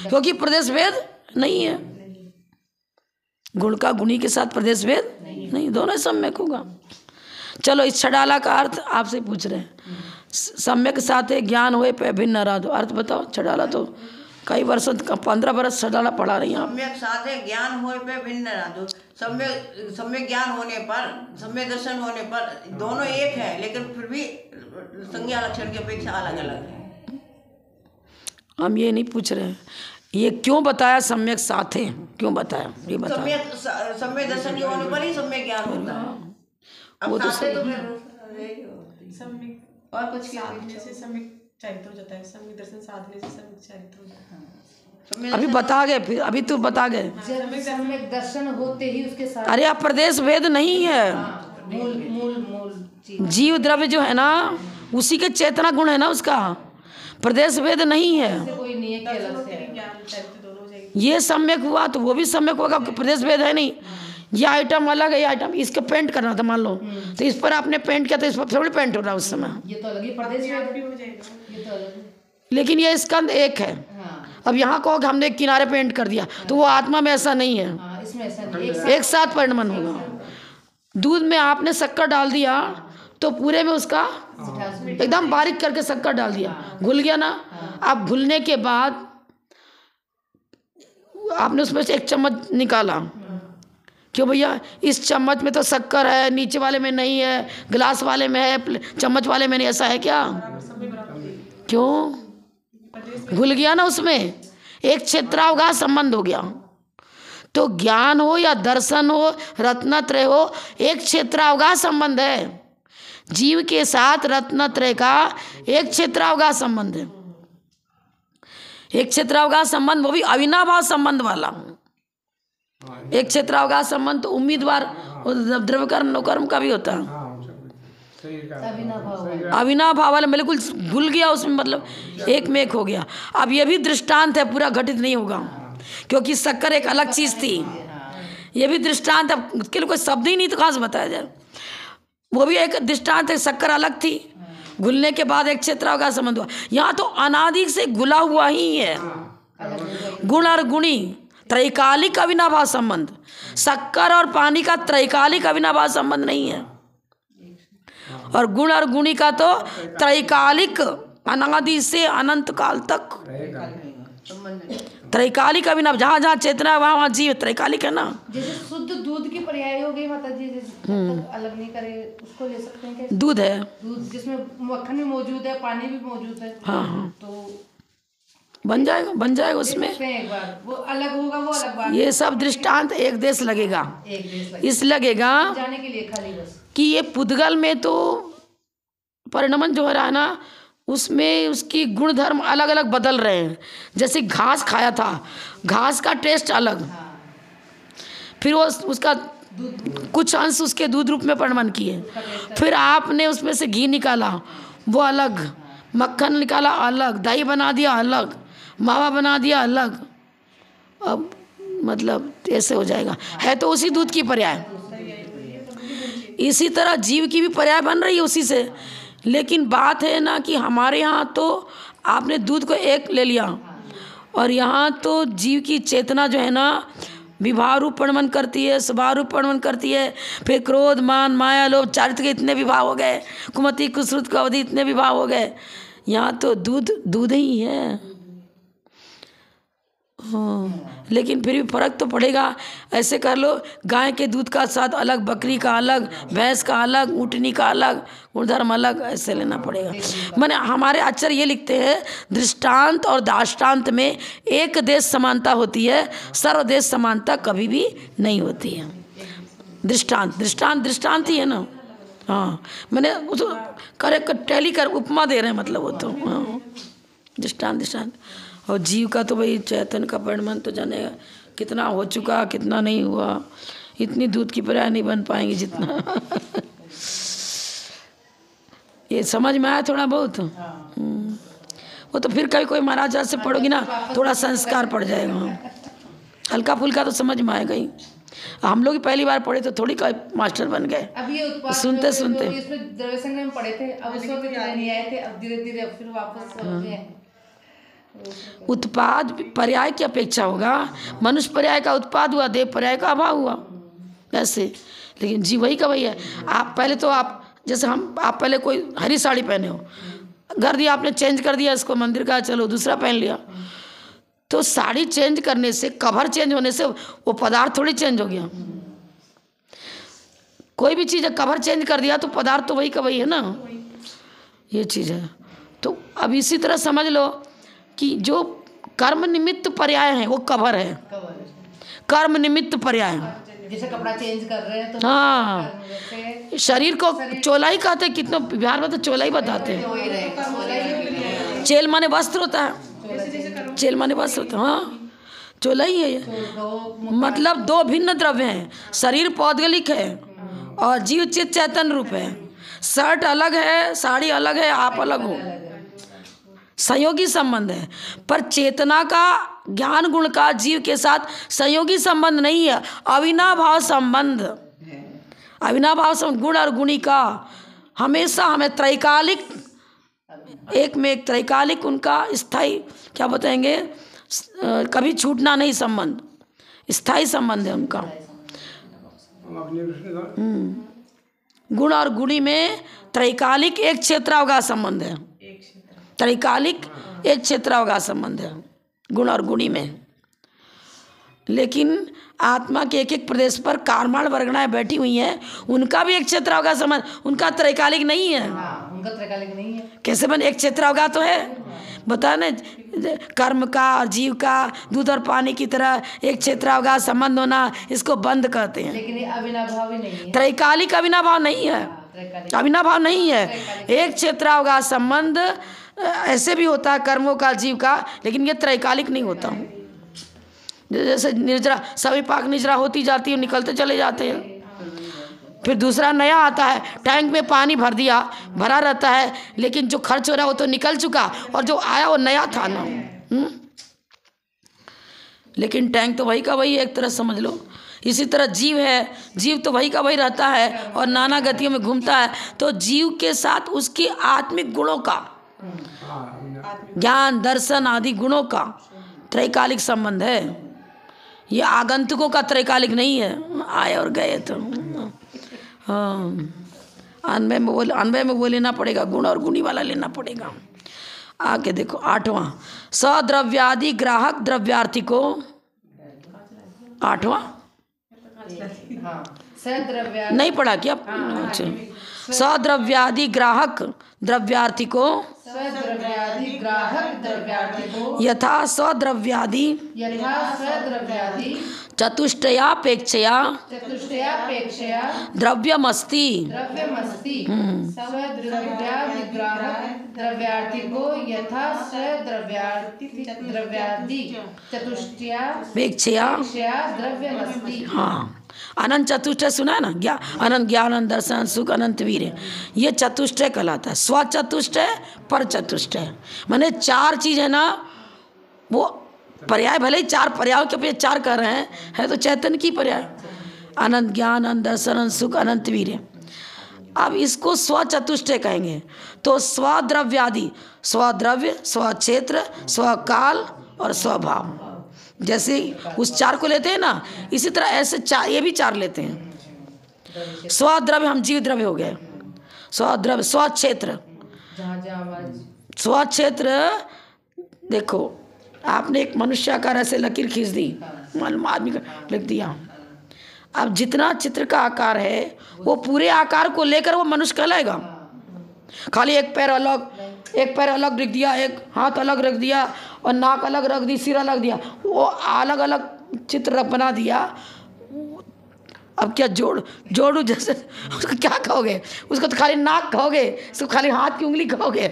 क्योंकि प्रदेश भेद नहीं है। गुण का गुणी के साथ प्रदेश भेद नहीं, दोनों सम्यक होगा। चलो इस छडाला का अर्थ आपसे पूछ रहे हैं। सम्यक साथ ज्ञान हुए पे भिन्न आराधो, अर्थ बताओ। छडाला तो कई वर्षों 15 वर्ष छडाला पढ़ा रही हैं आप। सम्यक साथ ज्ञान हुए पे भिन्न आराधो, सम्यक ज्ञान होने पर, सम्यक दर्शन होने पर दोनों एक है, लेकिन फिर भी संज्ञा लक्षण की अपेक्षा अलग अलग है। हम ये नहीं पूछ रहे हैं ये क्यों बताया सम्यक साथ है, क्यों बताया ये बताया। सम्यक दर्शन होने पर ही सम्यक ज्ञान होता है। वो तो और कुछ साधने से सम्यक चरित्र हो जाता है, सम्यक दर्शन साधने से सम्यक चरित्र हो जाता है। अभी बता गए, फिर अभी तो बता गए। सम्यक दर्शन होते ही उसके साथ अरे आप प्रदेश भेद नहीं है, मूल जीव द्रव्य जो है ना उसी के चेतना गुण है ना, उसका प्रदेश भेद नहीं है। कोई नहीं है कि अलग से ज्ञान चरित्र दोनों हो जाएगी। ये सम्यक हुआ तो वो भी सम्यक होगा, प्रदेश भेद है नहीं। ये आइटम अलग है, ये आइटम इसके पेंट करना था मान लो, तो इस पर आपने पेंट किया तो इस पर थोड़ी पेंट हो रहा है उस समय, ये तो अलग ही प्रदेश भी हो में, जाएगा। ये तो अलग है। लेकिन ये स्कंद एक है। हाँ, अब यहाँ कहो कि हमने किनारे पेंट कर दिया, तो वो आत्मा में ऐसा नहीं है, हाँ, इसमें ऐसा नहीं, एक साथ परिणमन होगा। दूध में आपने शक्कर डाल दिया तो पूरे में उसका एकदम बारीक करके शक्कर डाल दिया, घुल गया ना। अब घुलने के बाद आपने उसमें से एक चम्मच निकाला, क्यों भैया इस चम्मच में तो शक्कर है, नीचे वाले में नहीं है, गिलास वाले में है, चम्मच वाले में नहीं, ऐसा है क्या? क्यों? घुल गया ना उसमें, एक क्षेत्रावगाह संबंध हो गया। तो ज्ञान हो या दर्शन हो, रत्नत्रय हो, एक क्षेत्रावगाह संबंध है। जीव के साथ रत्नत्रय का एक क्षेत्रावगाह संबंध है, एक क्षेत्रावगाह संबंध, वो भी अविनाभाव संबंध वाला। एक क्षेत्रावगाह संबंध तो उम्मीदवार द्रव्य कर्म नौकर्म का भी होता है, अविनाभाव वाला बिल्कुल भूल गया उसमें, मतलब एक में एक हो गया। अब ये भी दृष्टांत है, पूरा घटित नहीं होगा, क्योंकि शक्कर एक अलग चीज़ थी। ये भी दृष्टांत है, उसके लिए कोई शब्द ही नहीं तो कहाँ से बताया जाए। वो भी एक दृष्टांत है, शक्कर अलग थी, घुलने के बाद एक क्षेत्राव का संबंध हुआ। यहाँ तो अनादि से घुला हुआ ही है, गुण और गुणी त्रैकालिक अविनाभाव संबंध। शक्कर और पानी का त्रैकालिक अविनाभाव संबंध नहीं है, और गुण और गुणी का तो त्रैकालिक अनादि से अनंत काल तक त्रैकालिक अविनाभाव। जहाँ जहाँ चेतना है वहाँ वहाँ जीव त्रैकालिक है ना। जैसे शुद्ध दूध की पर्याय हो गई माता जी, जैसे अलग नहीं करे उसको ले सकते हैं क्या? दूध है, दूध जिसमें मक्खन भी मौजूद है, पानी भी मौजूद है। हाँ तो बन जाएगा उसमें। एक बार वो अलग होगा, वो अलग बात। ये सब दृष्टांत एक देश लगेगा, एक देश इस लगेगा जाने के लिए खाली बस कि ये पुद्गल में तो परिणमन जो हो रहा है ना, उसमें उसकी गुण धर्म अलग अलग बदल रहे हैं। जैसे घास खाया था, घास का टेस्ट अलग, फिर वो उसका कुछ अंश उसके दूध रूप में परिणमन किए, फिर आपने उसमें से घी निकाला वो अलग, मक्खन निकाला अलग, दही बना दिया अलग, मावा बना दिया अलग। अब मतलब ऐसे हो जाएगा, है तो उसी दूध की पर्याय। इसी तरह जीव की भी पर्याय बन रही है उसी से, लेकिन बात है ना कि हमारे यहाँ तो आपने दूध को एक ले लिया, और यहाँ तो जीव की चेतना जो है ना विभाव रूप परिणमन करती है, स्वभाव रूप परिणमन करती है। फिर क्रोध मान माया लोभ चारित्र के इतने विभाव हो गए, कुमति कुश्रुत का अवधि इतने विभाव हो गए। यहाँ तो दूध ही है। हाँ, लेकिन फिर भी फर्क तो पड़ेगा। ऐसे कर लो, गाय के दूध का स्वाद अलग, बकरी का अलग, भैंस का अलग, ऊँटनी का अलग, गुणधर्म अलग, ऐसे लेना पड़ेगा। माने हमारे आचार्य ये लिखते हैं, दृष्टांत और दाष्टांत में एक देश समानता होती है, सर्वदेश समानता कभी भी नहीं होती है। दृष्टांत ही है ना। हाँ, मैंने वो तो टैली कर उपमा दे रहे हैं, मतलब वो तो हाँ, दृष्टांत। और जीव का तो भाई चैतन्य का परिणमन तो जानेगा कितना हो चुका, कितना नहीं हुआ। इतनी दूध की पर्याय नहीं बन पाएंगी जितना ये समझ में आया थोड़ा बहुत। वो तो फिर कभी कोई महाराज से पढ़ोगी ना, थोड़ा संस्कार पड़ जाएगा, हल्का फुल्का तो समझ में आएगा ही। हम लोग पहली बार पढ़े तो थोड़ी का मास्टर बन गए, अब ये उत्पाद सुनते इसमें द्रव्य संग्रह में पढ़े थे, अब उस वक्त नहीं आए थे, अब धीरे धीरे फिर वापस उत्पाद पर्याय की अपेक्षा होगा। मनुष्य पर्याय का उत्पाद हुआ, देव पर्याय का अभाव हुआ ऐसे। लेकिन जी वही का वही है। आप पहले तो आप जैसे आप पहले कोई हरी साड़ी पहने हो, घर दिया आपने चेंज कर दिया इसको, मंदिर का चलो दूसरा पहन लिया, तो साड़ी चेंज करने से, कवर चेंज होने से वो पदार्थ थोड़ी चेंज हो गया। कोई भी चीज़ कवर चेंज कर दिया तो पदार्थ तो वही का वही है ना, ये चीज़ है। तो अब इसी तरह समझ लो कि जो कर्म निमित्त पर्याय हैं वो कवर है, कर्म निमित्त पर्याय। जैसे कपड़ा चेंज कर रहे हैं तो हाँ, शरीर को चोला ही कहते हैं, कितना बिहार में तो चोला ही बताते हैं। चेल माने वस्त्र होता है, चेल माने वस्त्र होता है, हाँ चोला ही है ये। मतलब दो भिन्न द्रव्य हैं, शरीर पौद्गलिक है और जीव चित चैतन्य रूप है। शर्ट अलग है, साड़ी अलग है, आप अलग हो, संयोगी संबंध है। पर चेतना का, ज्ञान गुण का जीव के साथ संयोगी संबंध नहीं है, अविनाभाव संबंध। अविनाभाव संबंध गुण और गुणी का हमेशा हमें त्रैकालिक, एक में एक त्रैकालिक उनका स्थायी, क्या बताएंगे, कभी छूटना नहीं संबंध, स्थायी संबंध है उनका। गुण और गुणी में त्रैकालिक एक क्षेत्रावगाह संबंध है, त्रैकालिक एक क्षेत्रावगाह संबंध है गुण और गुणी में। लेकिन आत्मा के एक एक प्रदेश पर कारमाण वर्गणाएं बैठी हुई हैं, उनका भी एक क्षेत्रावगाह संबंध, उनका त्रैकालिक नहीं है। उनका त्रैकालिक नहीं है। कैसे बन, एक क्षेत्रावगाह तो है, बता ना, कर्म का और जीव का दूध और पानी की तरह एक क्षेत्रावगाह संबंध होना, इसको बंध कहते हैं। लेकिन ये अविनाभाव ही नहीं है, त्रैकालिक अविनाभाव नहीं है, अविनाभाव नहीं है। एक क्षेत्रावगाह संबंध ऐसे भी होता है कर्मों का, जीव का, लेकिन ये त्रैकालिक नहीं होता। जैसे निर्जरा, सभी पाक निजरा होती जाती है, निकलते चले जाते हैं, फिर दूसरा नया आता है, टैंक में पानी भरा रहता है, लेकिन जो खर्च हो रहा है वो तो निकल चुका और जो आया वो नया था ना। लेकिन टैंक तो वही का वही है, एक तरह समझ लो। इसी तरह जीव है, जीव तो वही का वही रहता है और नाना गतियों में घूमता है। तो जीव के साथ उसके आत्मिक गुणों का, ज्ञान दर्शन आदि गुणों का त्रैकालिक संबंध है। ये आगंतुकों का त्रैकालिक नहीं है, आए और गए तो। हाँ, अन्वय में वो लेना पड़ेगा, गुण और गुणी वाला लेना पड़ेगा। आगे देखो 8वां, सद्रव्यादि ग्राहक द्रव्यार्थी को। 8वां नहीं पढ़ा क्या? अच्छा, सद्रव्यादि ग्राहक द्रव्यार्थी को यथा सद्रव्यादि चतुष्टयापेक्षया द्रव्यमस्ति द्रव्यार्थी को यथा द्रव्यादि पेक्षया द्रव्यमस्ति। हाँ, अनंत चतुष्टय सुना है ना, अनंत ज्ञान, अनंत दर्शन, सुख, अनंत वीर, ये चतुष्टय कहलाता है। स्व चतुष्टय, पर चतुष्टय, माने 4 चीज है ना, वो पर्याय भले ही 4 पर्यायों के पे 4 कर रहे हैं, है तो चैतन्य की पर्याय। अनंत ज्ञान, अनंत दर्शन, अनंत सुख, अनंत वीर। अब इसको स्व चतुष्टय कहेंगे। तो स्वद्रव्यादि, स्वद्रव्य, स्वक्षेत्र, स्वकाल और स्वभाव, जैसे उस 4 को लेते हैं ना, इसी तरह ऐसे 4 ये भी 4 लेते हैं। स्वद्रव्य हम जीव द्रव्य हो गए, स्वद्रव्य, स्वक्षेत्र। स्वक्षेत्र देखो, आपने एक मनुष्याकार ऐसे लकीर खींच दी, आदमी का लिख दिया। अब जितना चित्र का आकार है वो पूरे आकार को लेकर वो मनुष्य कहलाएगा। खाली एक पैर अलग रख दिया, एक हाथ अलग रख दिया और नाक अलग रख दी, सिर अलग दिया, वो अलग अलग चित्र बना दिया। अब क्या जोड़ू जैसे, उसको क्या कहोगे? उसको तो खाली नाक कहोगे, उसको खाली हाथ की उंगली कहोगे।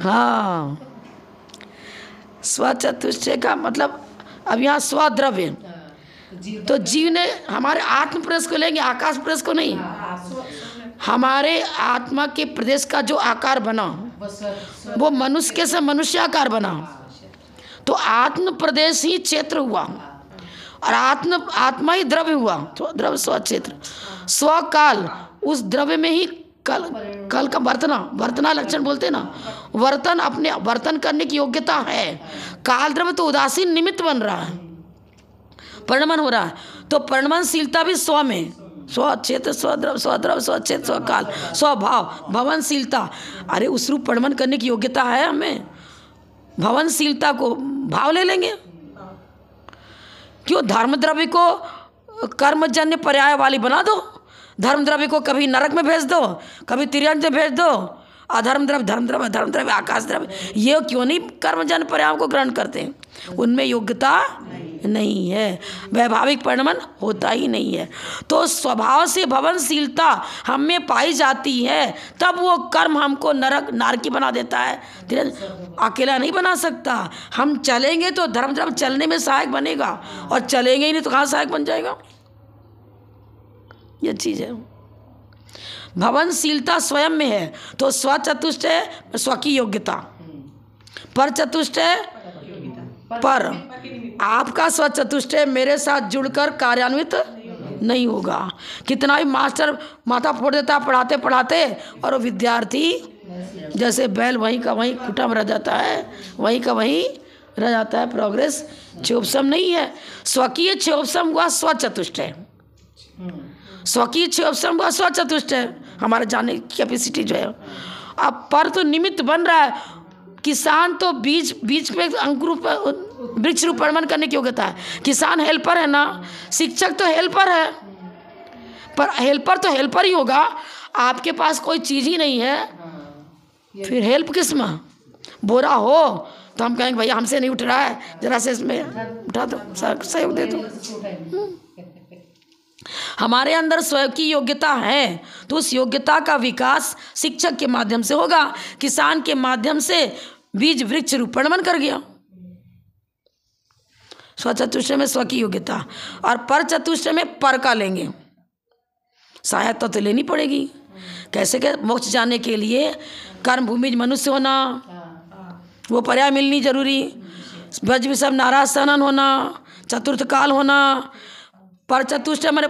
हाँ, स्वचतुष्टय का मतलब, अब यहाँ स्वद्रव्य, तो जीव ने हमारे आत्म प्रदेश को लेंगे, आकाश प्रदेश को नहीं। हमारे आत्मा के प्रदेश का जो आकार बना वो मनुष्य के से मनुष्य आकार बना, तो आत्म प्रदेश ही क्षेत्र हुआ और आत्मा ही द्रव्य हुआ, तो द्रव्य स्व क्षेत्र। स्वकाल, उस द्रव्य में ही कल का वर्तना लक्षण बोलते हैं ना, वर्तन, अपने वर्तन करने की योग्यता है। काल द्रव्य तो उदासीन निमित्त बन रहा है, परिणमन हो रहा है, तो परिणमनशीलता भी स्व में, स्व क्षेत्र, स्वद्रव्य, स्व क्षेत्र, स्वकाल, स्वभाव, भवनशीलता। अरे उस रूप परिणमन करने की योग्यता है हमें, भवनशीलता को भाव ले लेंगे। क्यों? धर्म द्रव्य को कर्मजन्य पर्याय वाली बना दो, धर्म द्रव्य को कभी नरक में भेज दो, कभी तिर्यंत में भेज दो। अधर्म द्रव्य, धर्म द्रव्य, आकाश द्रव्य, ये क्यों नहीं कर्मजन्य पर्यायों को ग्रहण करते हैं? उनमें योग्यता नहीं है, वैभाविक परिणमन होता ही नहीं है। तो स्वभाव से भवनशीलता हम में पाई जाती है, तब वो कर्म हमको नारकी बना देता है, अकेला नहीं बना सकता। हम चलेंगे तो धर्म द्रव्य चलने में सहायक बनेगा, और चलेंगे ही नहीं तो कहाँ सहायक बन जाएगा? ये चीज़ है। भवनशीलता स्वयं में है, तो स्वचतुष्टय स्व की योग्यता, पर चतुष्टय पर। आपका स्वचतुष्टय मेरे साथ जुड़कर कार्यान्वित नहीं होगा। कितना भी मास्टर माथा फोड़ देता पढ़ाते पढ़ाते, और वो विद्यार्थी जैसे बैल वहीं का वहीं खुटा में रह जाता है, वहीं का वहीं रह जाता है। प्रोग्रेस क्षोभसम नहीं है। स्वकीय क्षोभसम हुआ स्वचतुष्टय, स्वकीय क्षोभसम हुआ स्वचतुष्टय, हमारे जानने की कैपेसिटी जो है। अब पर तो निमित्त बन रहा है। किसान तो बीज पे अंकुर वृक्ष रूप परिणमन करने की योग्यता है। किसान हेल्पर है ना, शिक्षक तो हेल्पर है, पर हेल्पर तो हेल्पर ही होगा। आपके पास कोई चीज़ ही नहीं है, फिर हेल्प किस में? बोरा हो तो हम कहेंगे भैया हमसे नहीं उठ रहा है, जरा से इसमें उठा दो, सहयोग दे दो। हमारे अंदर स्वयं की योग्यता है, तो उस योग्यता का विकास शिक्षक के माध्यम से होगा। किसान के माध्यम से बीज वृक्ष रूप परिणमन कर गया। स्व चतुष्टय में स्व की योग्यता, और पर चतुष्टय में पर का लेंगे। सहायता तो लेनी पड़ेगी। कैसे के मोक्ष जाने के लिए कर्म भूमि मनुष्य होना, वो पर्याय मिलनी जरूरी, ब्रज विषम नाराज सनन होना, चतुर्थ काल होना, पर चतुष्ट हमारे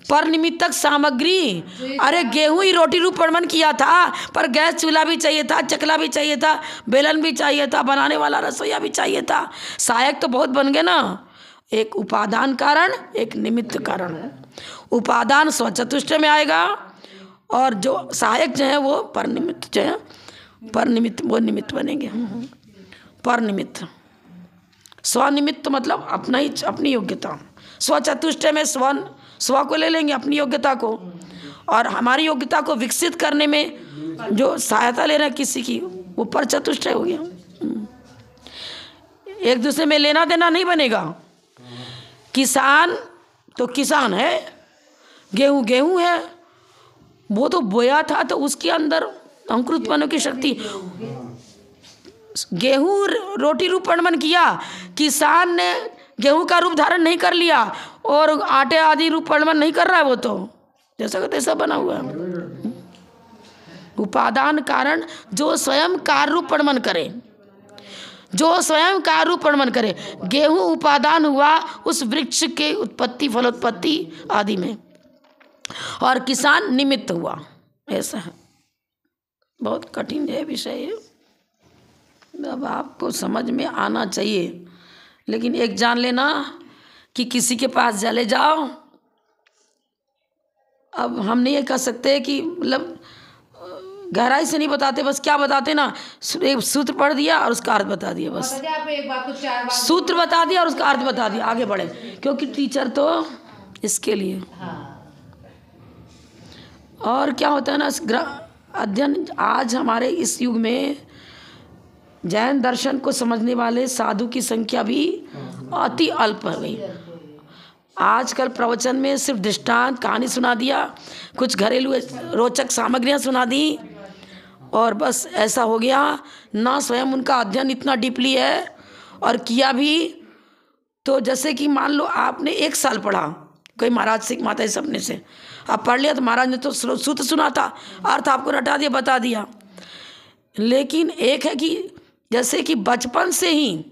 पर निमित्तक सामग्री। अरे गेहूं ही रोटी रूप प्रमाण किया था, पर गैस चूल्हा भी चाहिए था, चकला भी चाहिए था, बेलन भी चाहिए था, बनाने वाला रसोईया भी चाहिए था। सहायक तो बहुत बन गए ना, एक उपादान कारण, एक निमित्त कारण। उपादान स्वचतुष्ट में आएगा और जो सहायक जो है वो पर निमित्त जो है, पर निमित्त वो निमित्त बनेंगे। पर निमित्त, स्वनिमित्त मतलब अपना ही अपनी योग्यता। स्वचतुष्ट में स्व को ले लेंगे, अपनी योग्यता को, और हमारी योग्यता को विकसित करने में जो सहायता ले रहे हैं किसी की, वो पर चतुष्ट हो गया। एक दूसरे में लेना देना नहीं बनेगा। किसान तो किसान है, गेहूं है, वो तो बोया था तो उसके अंदर अंकुर उत्पन्न की शक्ति। गेहूं रोटी रूप परिणमन किया, किसान ने गेहूं का रूप धारण नहीं कर लिया और आटे आदि रूप परिणमन नहीं कर रहा है, वो तो जैसा का तैसा बना हुआ है। उपादान कारण जो स्वयं कार्य रूप परिणमन करे, जो स्वयं कार्य रूप परिणमन करे। गेहूं उपादान हुआ उस वृक्ष के उत्पत्ति फलोत्पत्ति आदि में, और किसान निमित्त हुआ। ऐसा है, बहुत कठिन है विषय है, अब आपको समझ में आना चाहिए। लेकिन एक जान लेना कि किसी के पास चले जाओ, अब हम नहीं कह सकते कि मतलब गहराई से नहीं बताते, बस क्या बताते ना, एक सूत्र पढ़ दिया और उसका अर्थ बता दिया, बस आप एक बात को 4 बार सूत्र बता दिया और उसका अर्थ बता दिया, आगे बढ़े। क्योंकि टीचर तो इसके लिए। और क्या होता है ना, अध्ययन आज हमारे इस युग में जैन दर्शन को समझने वाले साधु की संख्या भी अति अल्प हो गई। आजकल प्रवचन में सिर्फ दृष्टांत कहानी सुना दिया, कुछ घरेलू रोचक सामग्रियां सुना दी, और बस ऐसा हो गया। ना स्वयं उनका अध्ययन इतना डीपली है, और किया भी तो जैसे कि मान लो आपने 1 साल पढ़ा, कोई महाराज से माता जी सपने से आप पढ़ लिया, तो महाराज ने तो सूत्र सुना था, अर्थ आपको रटा दिया, बता दिया। लेकिन एक है कि जैसे कि बचपन से ही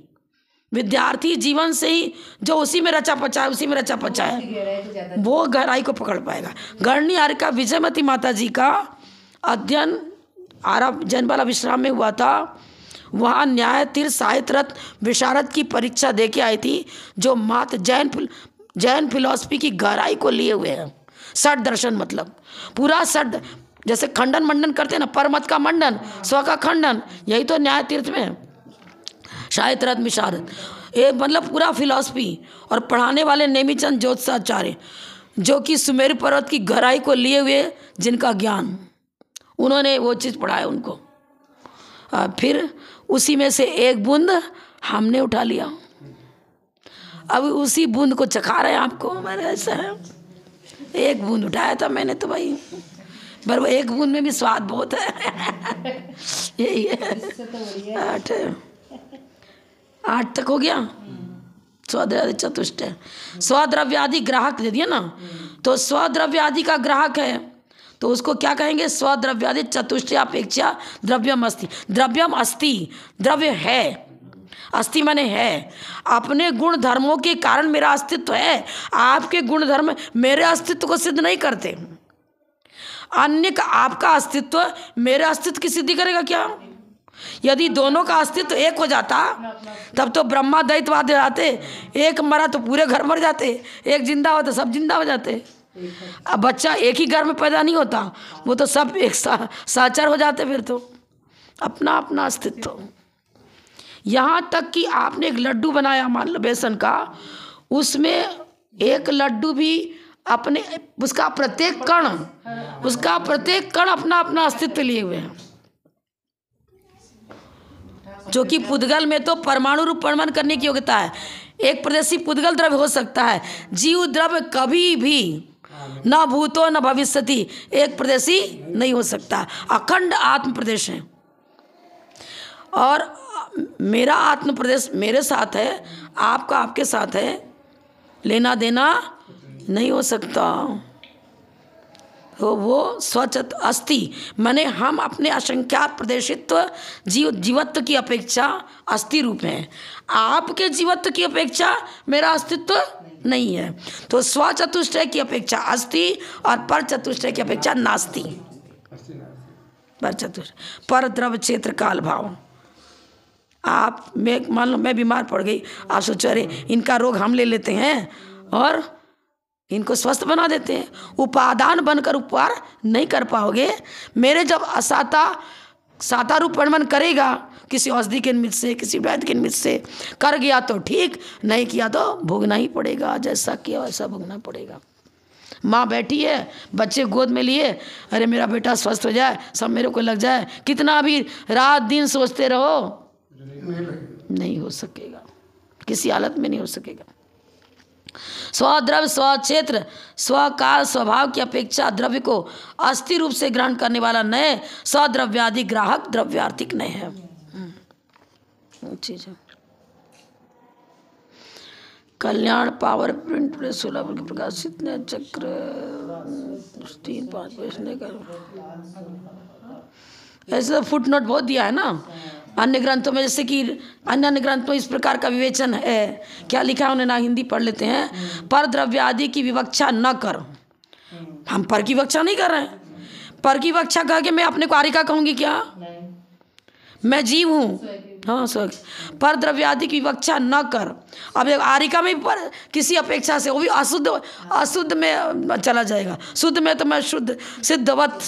विद्यार्थी जीवन से ही जो उसी में रचा पचा है, उसी में रचा पचा है, वो गहराई को पकड़ पाएगा। गढ़नी आर्य विजयमती माता जी का अध्ययन आरब जैनबाला विश्राम में हुआ था। वहाँ न्याय तीर्थ साहित्य रत्न विशारद की परीक्षा दे के आई थी, जो मात्र जैन फिलॉसफी की गहराई को लिए हुए हैं। 60 दर्शन मतलब पूरा 60, जैसे खंडन मंडन करते हैं ना, परमत का मंडन, स्व का खंडन, यही तो न्याय तीर्थ में साहित्य रत्न विशारद, ये मतलब पूरा फिलॉसफी। और पढ़ाने वाले नेमीचंद ज्योतिषाचार्य, जो कि सुमेरु पर्वत की गहराई को लिए हुए, जिनका ज्ञान, उन्होंने वो चीज़ पढ़ाया उनको। फिर उसी में से एक बूंद हमने उठा लिया, अब उसी बूंद को चखा रहे हैं आपको। मैंने ऐसा है, एक बूंद उठाया था मैंने तो भाई, पर वो एक बूंद में भी स्वाद बहुत है। यही है, 8 तक हो गया। स्वद्रव्य चतुष्ट है, स्वद्रव्यादि ग्राहक दे दिया ना, तो स्वद्रव्यादि का ग्राहक है, तो उसको क्या कहेंगे, स्वद्रव्यादि चतुष्ट अपेक्षा द्रव्यम अस्ति। द्रव्यम अस्ति, द्रव्य है, अस्ति माने है। अपने गुण धर्मों के कारण मेरा अस्तित्व है, आपके गुण धर्म मेरे अस्तित्व को सिद्ध नहीं करते। अन्य का आपका अस्तित्व मेरे अस्तित्व की सिद्धि करेगा क्या? यदि दोनों का अस्तित्व एक हो जाता तब तो ब्रह्मा दैत्यवाद हो जाते, एक मरा तो पूरे घर मर जाते, एक जिंदा हो तो सब जिंदा हो जाते। अब बच्चा एक ही घर में पैदा नहीं होता, वो तो सब एक साचर हो जाते। फिर तो अपना अपना अस्तित्व। यहाँ तक कि आपने एक लड्डू बनाया मान लो बेसन का, उसमें एक लड्डू भी अपने उसका प्रत्येक कण अपना अपना अस्तित्व लिए हुए हैं। जो कि पुद्गल में तो परमाणु रूप परिणमन करने की योग्यता है। एक प्रदेशी पुद्गल द्रव्य हो सकता है, जीव द्रव्य कभी भी न भूतो न भविष्यति एक प्रदेशी नहीं हो सकता। अखंड आत्म प्रदेश है, और मेरा आत्म प्रदेश मेरे साथ है, आपका आपके साथ है, लेना देना नहीं हो सकता। तो वो स्वचत अस्ति माने हम अपने असंख्यात प्रदेशित्व जीवत्व की अपेक्षा अस्थि रूप हैं। आपके जीवत्व की अपेक्षा मेरा अस्तित्व नहीं है। तो स्वचतुष्टय की अपेक्षा अस्ति और पर चतुष्टय की अपेक्षा नास्ति। पर चतुष्टय पर द्रव्य क्षेत्र काल भाव। आप मैं मान लो मैं बीमार पड़ गई, आप सोचो अरे इनका रोग हम ले लेते हैं और इनको स्वस्थ बना देते हैं। उपादान बनकर उपकार नहीं कर पाओगे। मेरे जब साता रूप वर्णन करेगा किसी औषधि के निमित्त से, किसी वैद्य के निमित्त से कर गया तो ठीक, नहीं किया तो भोगना ही पड़ेगा। जैसा किया वैसा भोगना पड़ेगा। माँ बैठी है, बच्चे गोद में लिए, अरे मेरा बेटा स्वस्थ हो जाए, सब मेरे को लग जाए, कितना भी रात दिन सोचते रहो, नहीं हो सकेगा, किसी हालत में नहीं हो सकेगा। स्वद्रव्य स्वक्षेत्र स्वकाल स्वभाव की अपेक्षा द्रव्य को अस्थि रूप से ग्रहण करने वाला नए स्वद्रव्यादि ग्राहक द्रव्यार्थिक नए है। चीज है कल्याण पावर प्रिंट 16 पर प्रकाशित ने चक्र 3-5 पैसे का ऐसे फुट नोट बहुत दिया है ना अन्य ग्रंथों में। जैसे कि अन्य ग्रंथों में इस प्रकार का विवेचन है, क्या लिखा है उन्हें ना हिंदी पढ़ लेते हैं। पर द्रव्य आदि की विवक्षा न कर। हम पर की विवक्षा नहीं कर रहे हैं। पर की विवक्षा करके मैं अपने को आरिका कहूँगी क्या? मैं जीव हूँ, हाँ स्वर्ग। पर द्रव्य आदि की विवक्षा न कर। अब एक आरिका में पर किसी अपेक्षा से, वो भी अशुद्ध में चला जाएगा। शुद्ध में तो मैं शुद्ध सिद्धवत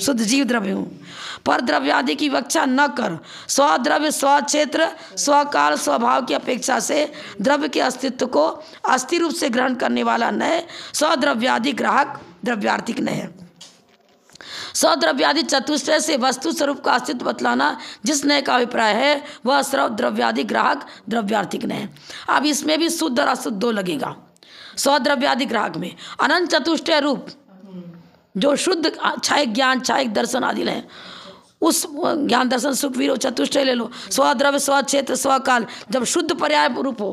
शुद्ध जीव द्रव्य हूँ। पर द्रव्य आदि की विवक्षा न कर। स्वद्रव्य स्वक्षेत्र स्वकाल स्वभाव की अपेक्षा से द्रव्य के अस्तित्व को अस्थि रूप से ग्रहण करने वाला नए स्वद्रव्यादि ग्राहक द्रव्यार्थिक नए है। स्वद्रव्यादि चतुष्टय से वस्तु स्वरूप का अस्तित्व बतलाना जिस नए का अभिप्राय है वह सर्व द्रव्यादि ग्राहक द्रव्यार्थिक नए है। अब इसमें भी शुद्ध और अशुद्ध दो लगेगा। स्वद्रव्यादि ग्राहक में अनंत चतुष्टय रूप जो शुद्ध छायक ज्ञान छायक दर्शन आदि है, उस ज्ञान दर्शन सुख वीर चतुष्टय ले लो। स्वद्रव्य स्वक्षेत्र स्वकाल जब शुद्ध पर्याय रूप हो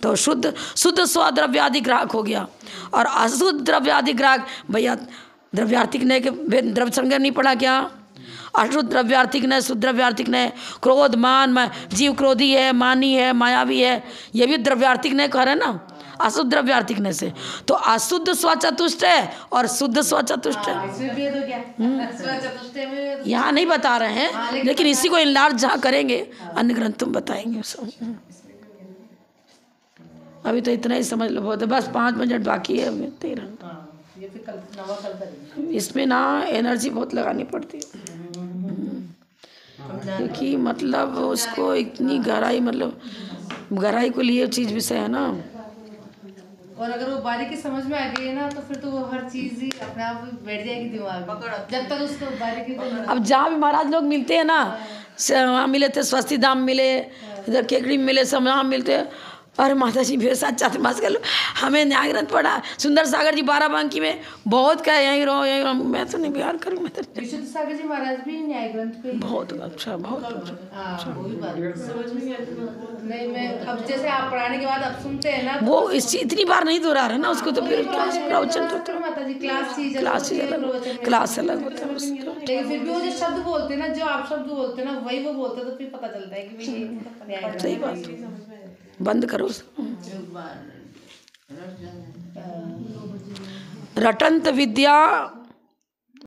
तो शुद्ध स्वद्रव्यादि ग्राहक हो गया। और अशुद्ध द्रव्यादि ग्राहक, भैया द्रव्यार्थिक नए के द्रव्य संग्रह नहीं पढ़ा क्या? अशुद्ध द्रव्यार्थिक नए शुद्ध द्रव्यार्थिक नए। क्रोध मान जीव क्रोधी है, मानी है, मायावी है, ये भी द्रव्यार्थिक नए कह रहे हैं ना, अशुद्ध द्रव्यार्थिक नए से। तो अशुद्ध स्वचतुष्टय और शुद्ध स्वचतुष्टय यहाँ नहीं बता रहे हैं, लेकिन इसी को इनलार्ज जहाँ करेंगे अन्य ग्रंथों में बताएंगे। अभी तो इतना ही समझ लो, बहुत है, बस 5 मिनट बाकी है, अभी 13। इसमें ना एनर्जी बहुत लगानी पड़ती है, क्योंकि मतलब उसको इतनी गहराई, मतलब गहराई को लिए चीज विषय है ना। और अगर वो बारीकी समझ में आ गई है ना तो फिर तो वो हर चीज ही अपने आप बैठ जाएगी दिमाग में, जब तक उसको बारीकी को। अब जहाँ भी महाराज लोग मिलते हैं ना, वहाँ मिले थे, स्वस्ति धाम मिले, इधर केकड़ी में मिले, सब वहाँ मिलते हैं। अरे माता जी मेरे साथ चातुर्मास कर लो, हमें न्याय ग्रंथ पढ़ा, सुंदर सागर जी 12 बांकी में बहुत क्या यहीं रहो, मैं तो नहीं बिहार करूँ। मैं तो विशुद्ध सागर जी महाराज भी न्याय ग्रंथ पे बहुत अच्छा, बहुत अच्छा। वही बात नहीं, मैं अब जैसे आप पढ़ाने के बाद अब सुनते हैं ना, वो इतनी बार नहीं दोहरा रहा ना उसको, तो फिर प्रवचन तो माता जी क्लास अलग होता है। लेकिन फिर भी वो जो शब्द बोलते हैं ना, जो आप शब्द बोलते हैं ना, वही वो बोलते हैं, तो फिर पता चलता है कि ये सही बात। बंद करो। रटंत विद्या